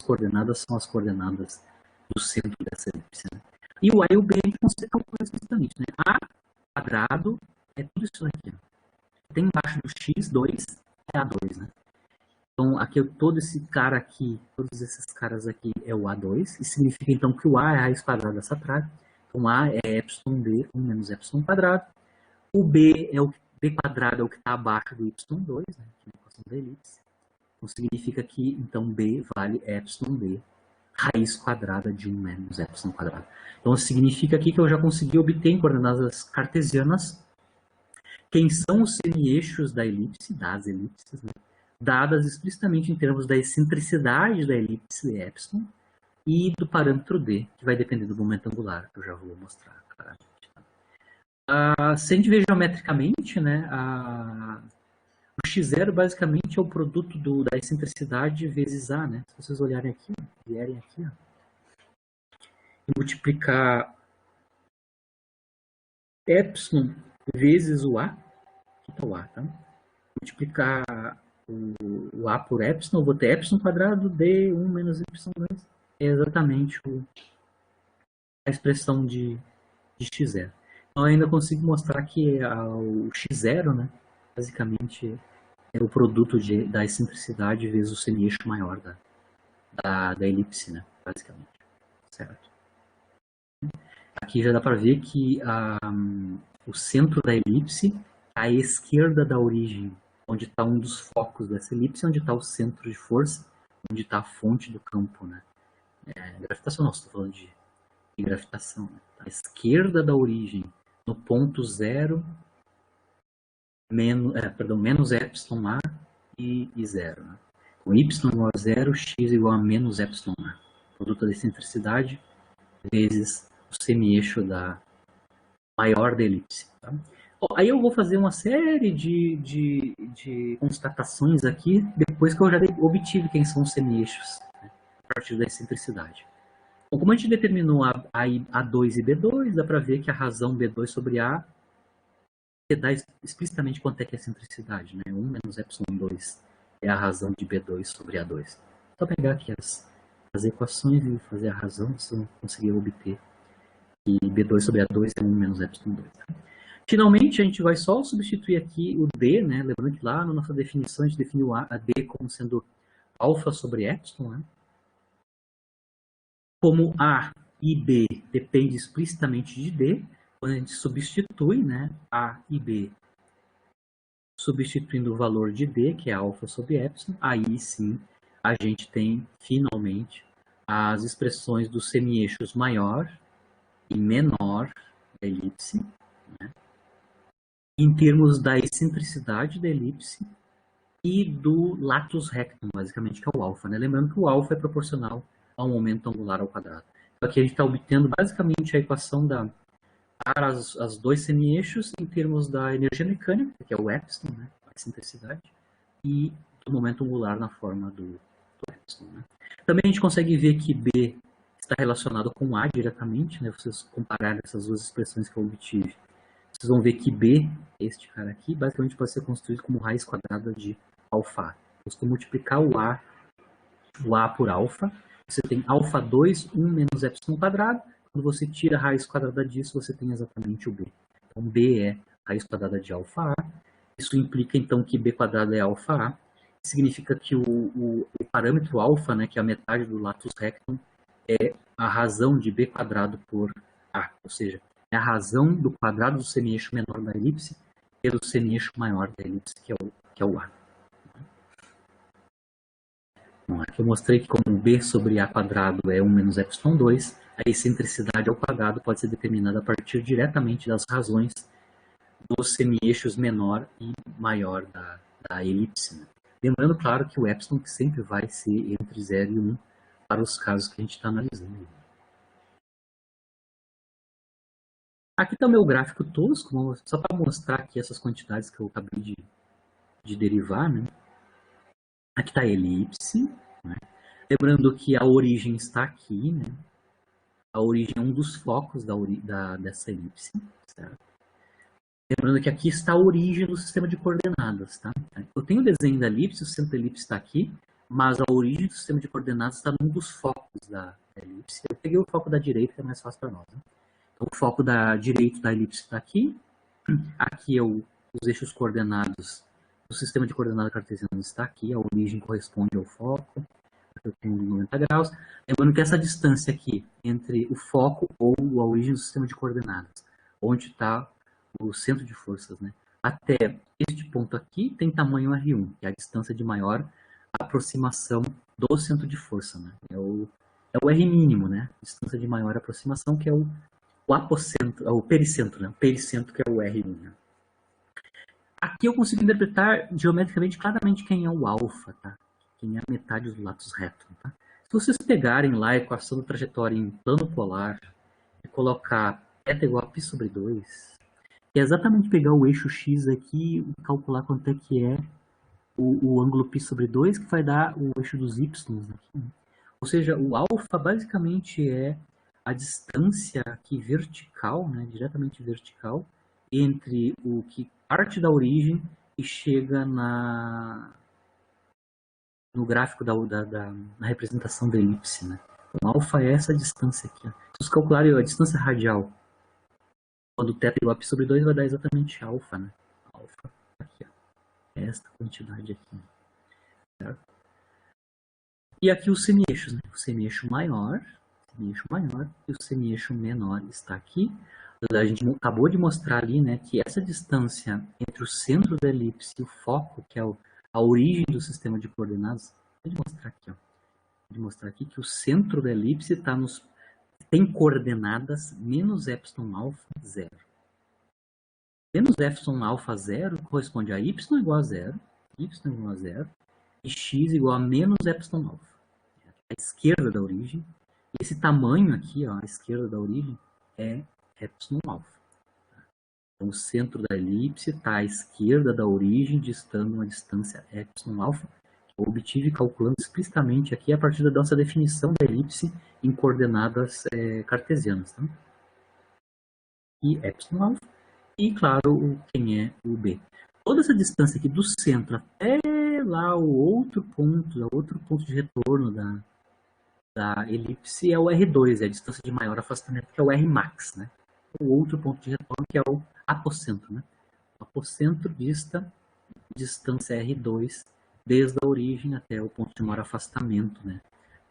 coordenadas são as coordenadas do centro dessa elipse. Né? E o A e o B a gente consegue calcular explicitamente. Né? A quadrado é tudo isso aqui. Tem embaixo do x2 é A2. Né? Então, aqui, todo esse cara aqui, todos esses caras aqui é o A2, e significa então que o A é a raiz quadrada dessa trave. Então, A é epsilon B, 1 menos epsilon quadrado. O B é o B quadrado é o que está abaixo do y2, né, que é a equação da elipse. Então, significa que então B vale epsilon B, raiz quadrada de 1 menos epsilon quadrado. Então, significa aqui que eu já consegui obter em coordenadas cartesianas quem são os semieixos da elipse, das elipses, né, dadas explicitamente em termos da excentricidade da elipse epsilon e do parâmetro d, que vai depender do momento angular, que eu já vou mostrar claramente. Se a gente ver geometricamente, né, o x0 basicamente é o produto da excentricidade vezes a, né? Se vocês olharem aqui, vierem aqui, ó, e multiplicar epsilon vezes o a, aqui está o a, tá? Multiplicar o a por epsilon, eu vou ter epsilon quadrado d1 menos y2, é exatamente a expressão de x0. Então, eu ainda consigo mostrar que o x0, né, basicamente, é o produto da excentricidade vezes o semi-eixo maior da elipse, né, basicamente. Certo? Aqui já dá para ver que o centro da elipse está à esquerda da origem, onde está um dos focos dessa elipse, onde está o centro de força, onde está a fonte do campo, né? Gravitacional, estou falando de gravitação. Né? À esquerda da origem, no ponto zero, menos epsilon a e zero. Né? Com y igual a zero, x igual a menos epsilon a. Produto da excentricidade vezes o semi-eixo maior da elipse. Tá? Bom, aí eu vou fazer uma série de constatações aqui, depois que eu já obtive quem são os semi-eixos, né, a partir da excentricidade. Bom, como a gente determinou A2 e B2, dá para ver que a razão B2 sobre A dá explicitamente quanto é que é a excentricidade. Né? 1 menos epsilon 2 é a razão de B2 sobre A2. Só pegar aqui as equações e fazer a razão, vocês vão conseguir obter que B2 sobre A2 é 1 menos epsilon 2. Tá? Finalmente, a gente vai só substituir aqui o D, né? Lembrando que lá na nossa definição a gente definiu a D como sendo alfa sobre epsilon, né? Como A e B dependem explicitamente de D, quando a gente substitui, né, A e B, substituindo o valor de D, que é alfa sobre epsilon, aí sim a gente tem, finalmente, as expressões dos semi-eixos maior e menor da elipse, né? Em termos da excentricidade da elipse e do latus rectum, basicamente, que é o alfa. Né? Lembrando que o alfa é proporcional ao momento angular ao quadrado. Então aqui a gente está obtendo basicamente a equação para as dois semi-eixos em termos da energia mecânica, que é o epsilon, né? A excentricidade, e do momento angular na forma do epsilon. Né? Também a gente consegue ver que B está relacionado com A diretamente, né? Vocês compararem essas duas expressões que eu obtive. Vocês vão ver que B, este cara aqui, basicamente pode ser construído como raiz quadrada de alfa. Então, se tu multiplicar o A por alfa, você tem alfa 2, 1 menos epsilon quadrado. Quando você tira a raiz quadrada disso, você tem exatamente o B. Então, B é raiz quadrada de alfa A. Isso implica, então, que B quadrado é alfa A. Significa que o parâmetro alfa, né, que é a metade do latus rectum, é a razão de B quadrado por A. Ou seja, é a razão do quadrado do semi-eixo menor da elipse pelo semi-eixo maior da elipse, que é o A. Bom, aqui eu mostrei que como B sobre A quadrado é 1 menos epsilon 2, a excentricidade ao quadrado pode ser determinada a partir diretamente das razões dos semi-eixos menor e maior da elipse. Né? Lembrando, claro, que o epsilon sempre vai ser entre 0 e 1 para os casos que a gente está analisando. Aqui está o meu gráfico tosco, só para mostrar aqui essas quantidades que eu acabei de derivar. Né? Aqui está a elipse. Né? Lembrando que a origem está aqui. Né? A origem é um dos focos dessa elipse. Certo? Lembrando que aqui está a origem do sistema de coordenadas. Tá? Eu tenho o desenho da elipse, o centro da elipse está aqui, mas a origem do sistema de coordenadas está num dos focos da elipse. Eu peguei o foco da direita, que é mais fácil para nós. Né? Então, o foco direito da elipse está aqui. Aqui é os eixos coordenados. O sistema de coordenadas cartesianas está aqui. A origem corresponde ao foco. Aqui eu tenho 90 graus. Lembrando que essa distância aqui entre o foco ou a origem do sistema de coordenadas, onde está o centro de forças, né? Até este ponto aqui tem tamanho R1, que é a distância de maior aproximação do centro de força. Né? É o R mínimo, né? Distância de maior aproximação, que é o apocentro, o pericentro, né? O pericentro que é o R1. Né? Aqui eu consigo interpretar geometricamente claramente quem é o alfa, tá? Quem é a metade do latus rectum. Tá? Se vocês pegarem lá a equação da trajetória em plano polar e colocar θ igual a π sobre 2, é exatamente pegar o eixo x aqui e calcular quanto é que é o ângulo π sobre 2, que vai dar o eixo dos y aqui. Né? Ou seja, o alfa basicamente é a distância aqui vertical, né, diretamente vertical, entre o que parte da origem e chega no gráfico na representação da elipse. Né? Então, alfa é essa distância aqui. Ó. Se vocês calcularem a distância radial, quando o θ igual a π sobre 2, vai dar exatamente alfa, né? Alfa aqui, ó. É esta quantidade aqui. Certo? E aqui os semieixos, né? O semieixo maior e o semieixo menor está aqui. A gente acabou de mostrar ali, né, que essa distância entre o centro da elipse e o foco, que é a origem do sistema de coordenadas, vou mostrar aqui, ó. Vou mostrar aqui que o centro da elipse tem coordenadas menos epsilon alfa 0. Menos epsilon alfa 0 corresponde a y igual a 0, e x igual a menos epsilon alfa. À esquerda da origem. Esse tamanho aqui, ó, à esquerda da origem, é epsilon alfa. Então, o centro da elipse está à esquerda da origem, distando uma distância epsilon alfa. Eu obtive calculando explicitamente aqui a partir da nossa definição da elipse em coordenadas cartesianas. Tá? E epsilon alfa. E, claro, quem é o B. Toda essa distância aqui do centro até lá o outro ponto de retorno da elipse é o R2, é a distância de maior afastamento, que é o Rmax, né? O outro ponto de retorno, que é o apocentro, né? O apocentro dista distância R2 desde a origem até o ponto de maior afastamento, né?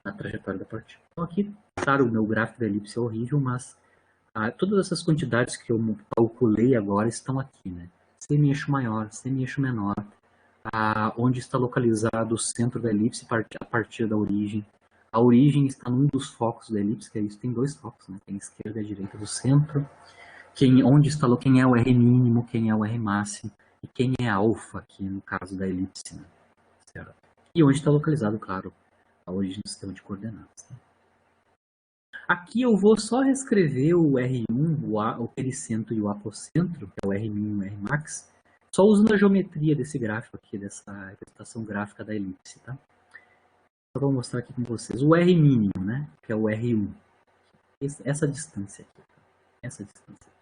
Na trajetória da partícula. Então aqui, claro, o meu gráfico da elipse é horrível, mas todas essas quantidades que eu calculei agora estão aqui, né? Semi-eixo maior, semi-eixo menor, onde está localizado o centro da elipse a partir da origem. A origem está num dos focos da elipse, que é isso, tem dois focos, né? Tem a esquerda e a direita do centro. Quem é o R mínimo, quem é o R máximo, e quem é alfa, aqui no caso da elipse. Né? Certo? E onde está localizado, claro, a origem do sistema de coordenadas. Né? Aqui eu vou só reescrever o R1, o pericentro e o apocentro, que é o R mínimo e o R max, só usando a geometria desse gráfico aqui, dessa representação gráfica da elipse. Tá? Só vou mostrar aqui com vocês. O R mínimo, né, que é o R1. Essa distância aqui. Essa distância.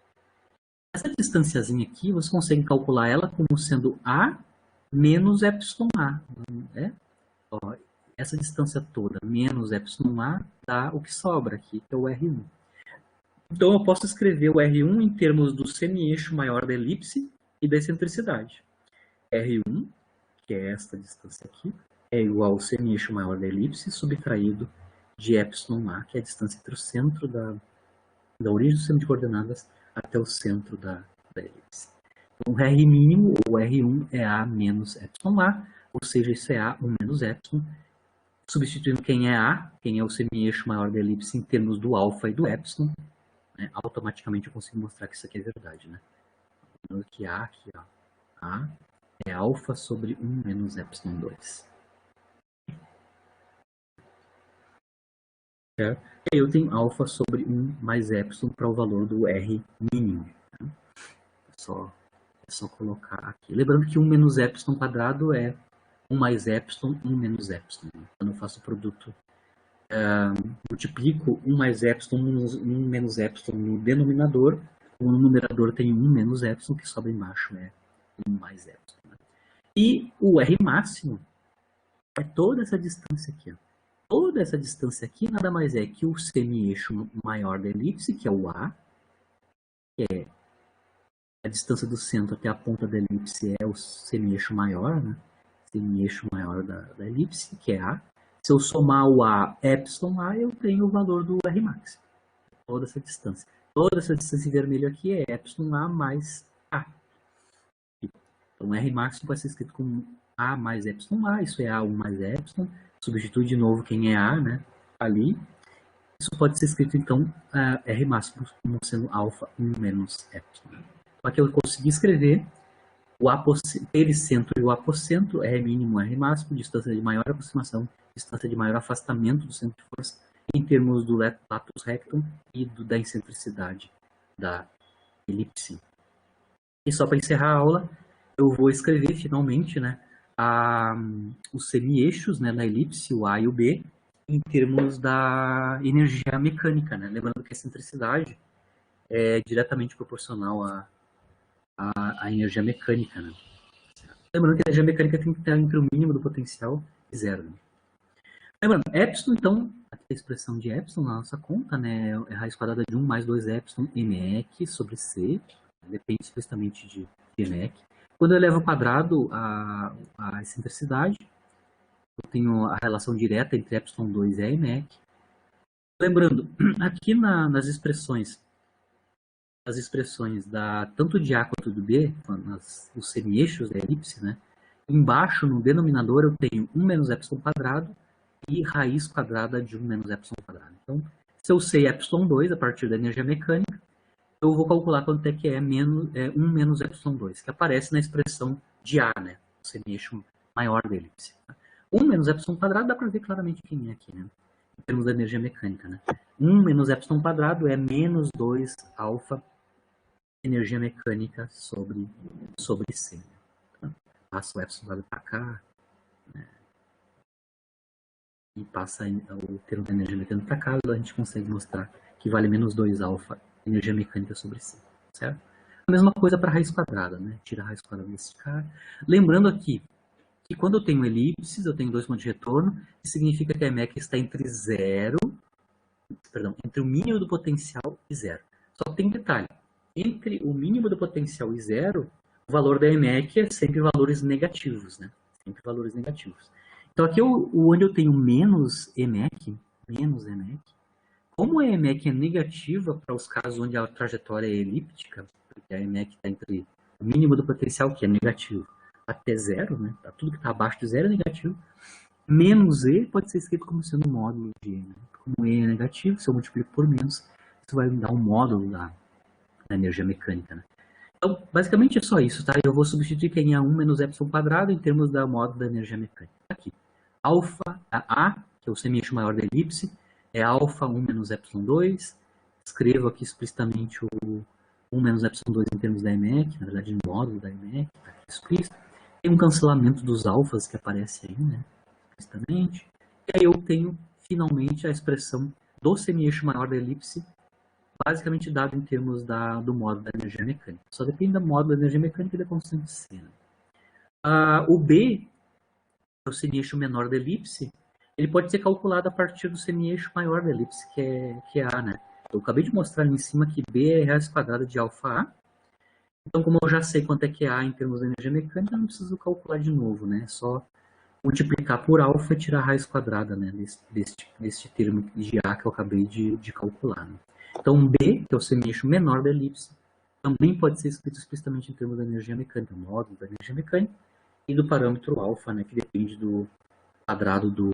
Essa distânciazinha aqui, vocês conseguem calcular ela como sendo A menos epsilon A. Né? Ó, essa distância toda menos epsilon A dá o que sobra aqui, que é o R1. Então, eu posso escrever o R1 em termos do semi-eixo maior da elipse e da excentricidade. R1, que é esta distância aqui, é igual ao semi-eixo maior da elipse subtraído de epsilon A, que é a distância entre o centro da origem do sistema de coordenadas até o centro da elipse. Então, o R mínimo, ou R1, é A menos epsilon A, ou seja, isso é A, 1 menos epsilon. Substituindo quem é A, quem é o semi-eixo maior da elipse em termos do alfa e do epsilon, né, automaticamente eu consigo mostrar que isso aqui é verdade. Né? Que A, aqui, ó, A é alfa sobre 1 menos epsilon 2. Certo? E aí eu tenho alfa sobre 1 mais epsilon para o valor do R mínimo. Né? É só colocar aqui. Lembrando que 1 menos epsilon quadrado é 1 mais epsilon, 1 menos epsilon. Quando eu faço o produto, multiplico 1 mais epsilon, 1 menos epsilon no denominador. Como no numerador tem 1 menos epsilon, que sobra embaixo é 1 mais epsilon. Né? E o R máximo é toda essa distância aqui. Ó. Toda essa distância aqui nada mais é que o semi-eixo maior da elipse, que é o A, que é a distância do centro até a ponta da elipse é o semi-eixo maior, né? Semi-eixo maior da elipse, que é A. Se eu somar o A epsilon A, eu tenho o valor do R max. Toda essa distância. Toda essa distância em vermelho aqui é epsilon A mais A. Então, R max pode ser escrito como A mais epsilon A, isso é A1 mais epsilon. Substitui de novo quem é A, né? Ali. Isso pode ser escrito, então, R máximo como sendo alfa 1 menos epsilon. Então, aqui eu consegui escrever o pericentro e o apocentro, R mínimo e R máximo, distância de maior aproximação, distância de maior afastamento do centro de força, em termos do latus rectum e da excentricidade da elipse. E só para encerrar a aula, eu vou escrever finalmente, né, os semi-eixos, né, na elipse, o A e o B, em termos da energia mecânica. Né? Lembrando que a excentricidade é diretamente proporcional à energia mecânica. Né? Lembrando que a energia mecânica tem que estar entre o mínimo do potencial e zero. Né? Lembrando, epsilon, então, aqui a expressão de epsilon na nossa conta, né, é raiz quadrada de 1 mais 2 epsilon mec sobre c, depende explicitamente de mec. Quando eu elevo ao quadrado a excentricidade, eu tenho a relação direta entre epsilon 2 e mec. Lembrando, aqui nas expressões, tanto de A quanto do B, os semi-eixos da elipse, né, embaixo no denominador eu tenho 1 menos epsilon quadrado e raiz quadrada de 1 menos epsilon quadrado. Então, se eu sei epsilon 2 a partir da energia mecânica, eu vou calcular quanto é que é 1 menos epsilon 2, que aparece na expressão de A, né? O semi-eixo maior da elipse. 1 menos epsilon quadrado dá para ver claramente quem é aqui, né? Em termos da energia mecânica, né? 1 menos epsilon quadrado é menos 2 alfa energia mecânica sobre C. Então, passa o epsilon quadrado para cá, né? E passa o termo da energia mecânica para cá, a gente consegue mostrar que vale menos 2 alfa energia mecânica sobre C, certo? A mesma coisa para a raiz quadrada, né? Tira a raiz quadrada desse cara. Lembrando aqui que quando eu tenho elipses, eu tenho 2 pontos de retorno, isso significa que a mec está entre entre o mínimo do potencial e zero. Só que tem um detalhe, entre o mínimo do potencial e zero, o valor da mec é sempre valores negativos, né? Sempre valores negativos. Então aqui onde eu tenho menos mec, como a mec é negativa para os casos onde a trajetória é elíptica, porque a mec está entre o mínimo do potencial, que é negativo, até zero, né? Tudo que está abaixo de zero é negativo. Menos E pode ser escrito como sendo um módulo de E, né? Como E é negativo, se eu multiplico por menos, isso vai me dar um módulo da energia mecânica, né? Então, basicamente é só isso, tá? Eu vou substituir quem é 1 menos epsilon quadrado em termos da módulo da energia mecânica. Aqui, alfa, A, que é o semi-eixo maior da elipse, é alfa 1 menos epsilon 2. Escrevo aqui explicitamente o 1 menos epsilon 2 em termos da EMEC, na verdade, módulo da EMEC, está aqui explícito. Tem um cancelamento dos alfas que aparece aí, né? Explicitamente. E aí eu tenho, finalmente, a expressão do semi-eixo maior da elipse, basicamente dado em termos do módulo da energia mecânica. Só depende do módulo da energia mecânica e da constante C. Né? O B, o semi-eixo menor da elipse, ele pode ser calculado a partir do semi-eixo maior da elipse, que é A, né? Eu acabei de mostrar ali em cima que B é raiz quadrada de alfa A. Então, como eu já sei quanto é que é A em termos de energia mecânica, eu não preciso calcular de novo, né? É só multiplicar por alfa e tirar a raiz quadrada, né? Deste termo de A que eu acabei de calcular. Né? Então, B, que é o semi-eixo menor da elipse, também pode ser escrito explicitamente em termos da energia mecânica, módulo da energia mecânica, e do parâmetro alfa, né, que depende do quadrado do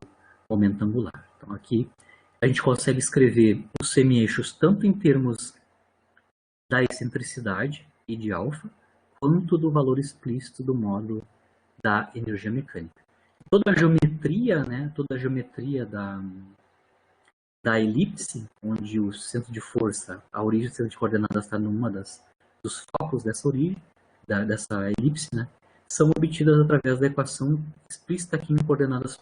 momento angular. Então, aqui a gente consegue escrever os semi-eixos tanto em termos da excentricidade e de alfa, quanto do valor explícito do módulo da energia mecânica. Toda a geometria, né, da elipse, onde o centro de força, a origem do centro de coordenadas está numa dos focos dessa origem, dessa elipse, né, são obtidas através da equação explícita aqui em coordenadas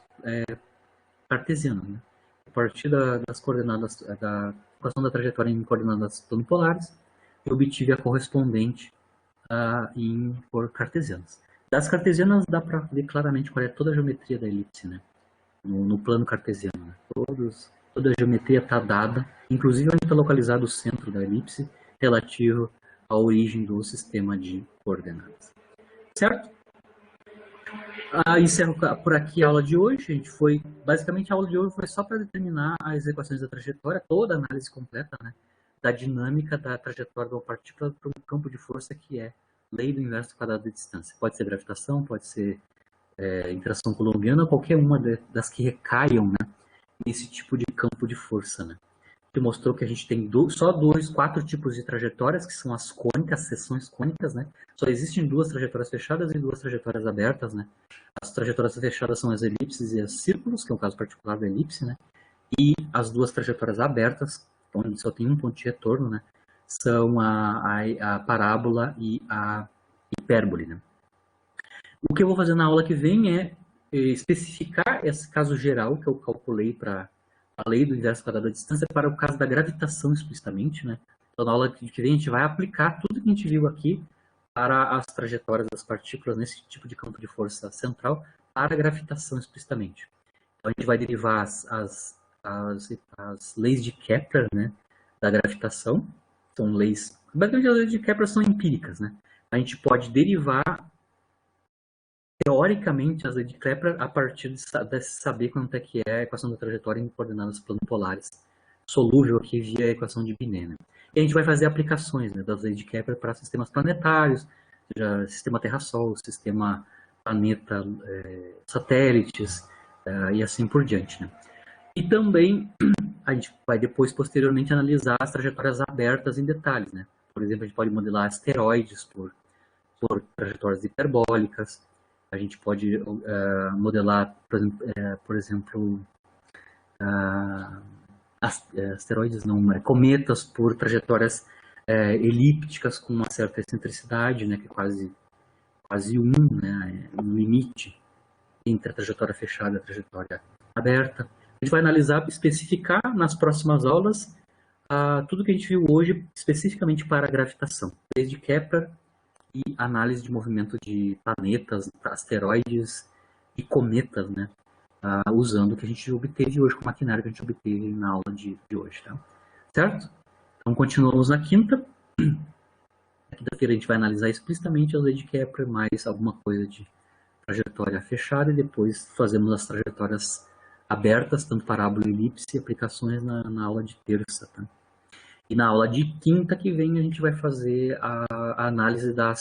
cartesianas. Né? A partir das coordenadas, da equação da trajetória em coordenadas planopolares, eu obtive a correspondente em cartesianas. Das cartesianas dá para ver claramente qual é toda a geometria da elipse, né? No plano cartesiano. Né? Toda a geometria está dada, inclusive onde está localizado o centro da elipse, relativo à origem do sistema de coordenadas. Certo? Encerro por aqui a aula de hoje. Basicamente, a aula de hoje foi só para determinar as equações da trajetória, toda a análise completa, né, da dinâmica da trajetória de uma partícula para um campo de força que é lei do inverso quadrado da distância. Pode ser gravitação, pode ser interação coulombiana, qualquer uma das que recaiam, né, nesse tipo de campo de força. Né. Que mostrou que a gente tem só 4 tipos de trajetórias, que são as cônicas, seções cônicas, né? Só existem 2 trajetórias fechadas e 2 trajetórias abertas, né? As trajetórias fechadas são as elipses e os círculos, que é o caso particular da elipse, né? E as 2 trajetórias abertas, onde só tem um ponto de retorno, né? São a parábola e a hipérbole, né? O que eu vou fazer na aula que vem é especificar esse caso geral que eu calculei para a lei do inverso quadrado da distância para o caso da gravitação explicitamente, né? Então, na aula que vem, a gente vai aplicar tudo que a gente viu aqui para as trajetórias das partículas nesse tipo de campo de força central para a gravitação explicitamente. Então, a gente vai derivar as leis de Kepler, né, da gravitação. São leis... Basicamente, as leis de Kepler são empíricas, né? A gente pode derivar, teoricamente, as leis de Kepler a partir de saber quanto é que é a equação da trajetória em coordenadas planopolares, solúvel aqui via a equação de Binet, né? E a gente vai fazer aplicações, né, das leis de Kepler para sistemas planetários, sistema Terra-Sol, sistema planeta, satélites, e assim por diante, né? E também a gente vai depois, posteriormente, analisar as trajetórias abertas em detalhes, né? Por exemplo, a gente pode modelar asteroides por trajetórias hiperbólicas, a gente pode modelar, por exemplo asteroides não, cometas por trajetórias elípticas com uma certa excentricidade, né, que é quase né, um limite entre a trajetória fechada e a trajetória aberta. A gente vai analisar, especificar nas próximas aulas tudo que a gente viu hoje especificamente para a gravitação, desde Kepler e análise de movimento de planetas, asteroides e cometas, né? Usando o que a gente obteve hoje, com o maquinário que a gente obteve na aula de hoje, tá? Certo? Então continuamos na quinta. Na quinta-feira a gente vai analisar explicitamente a lei de Kepler, mais alguma coisa de trajetória fechada, e depois fazemos as trajetórias abertas, tanto parábola e elipse, e aplicações na aula de terça, tá? E na aula de quinta que vem a gente vai fazer a análise da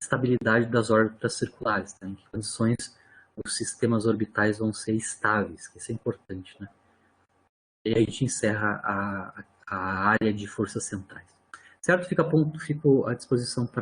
estabilidade das órbitas circulares, tá? Em que condições os sistemas orbitais vão ser estáveis, que isso é importante, né? E aí a gente encerra a área de forças centrais. Certo? Fico à disposição para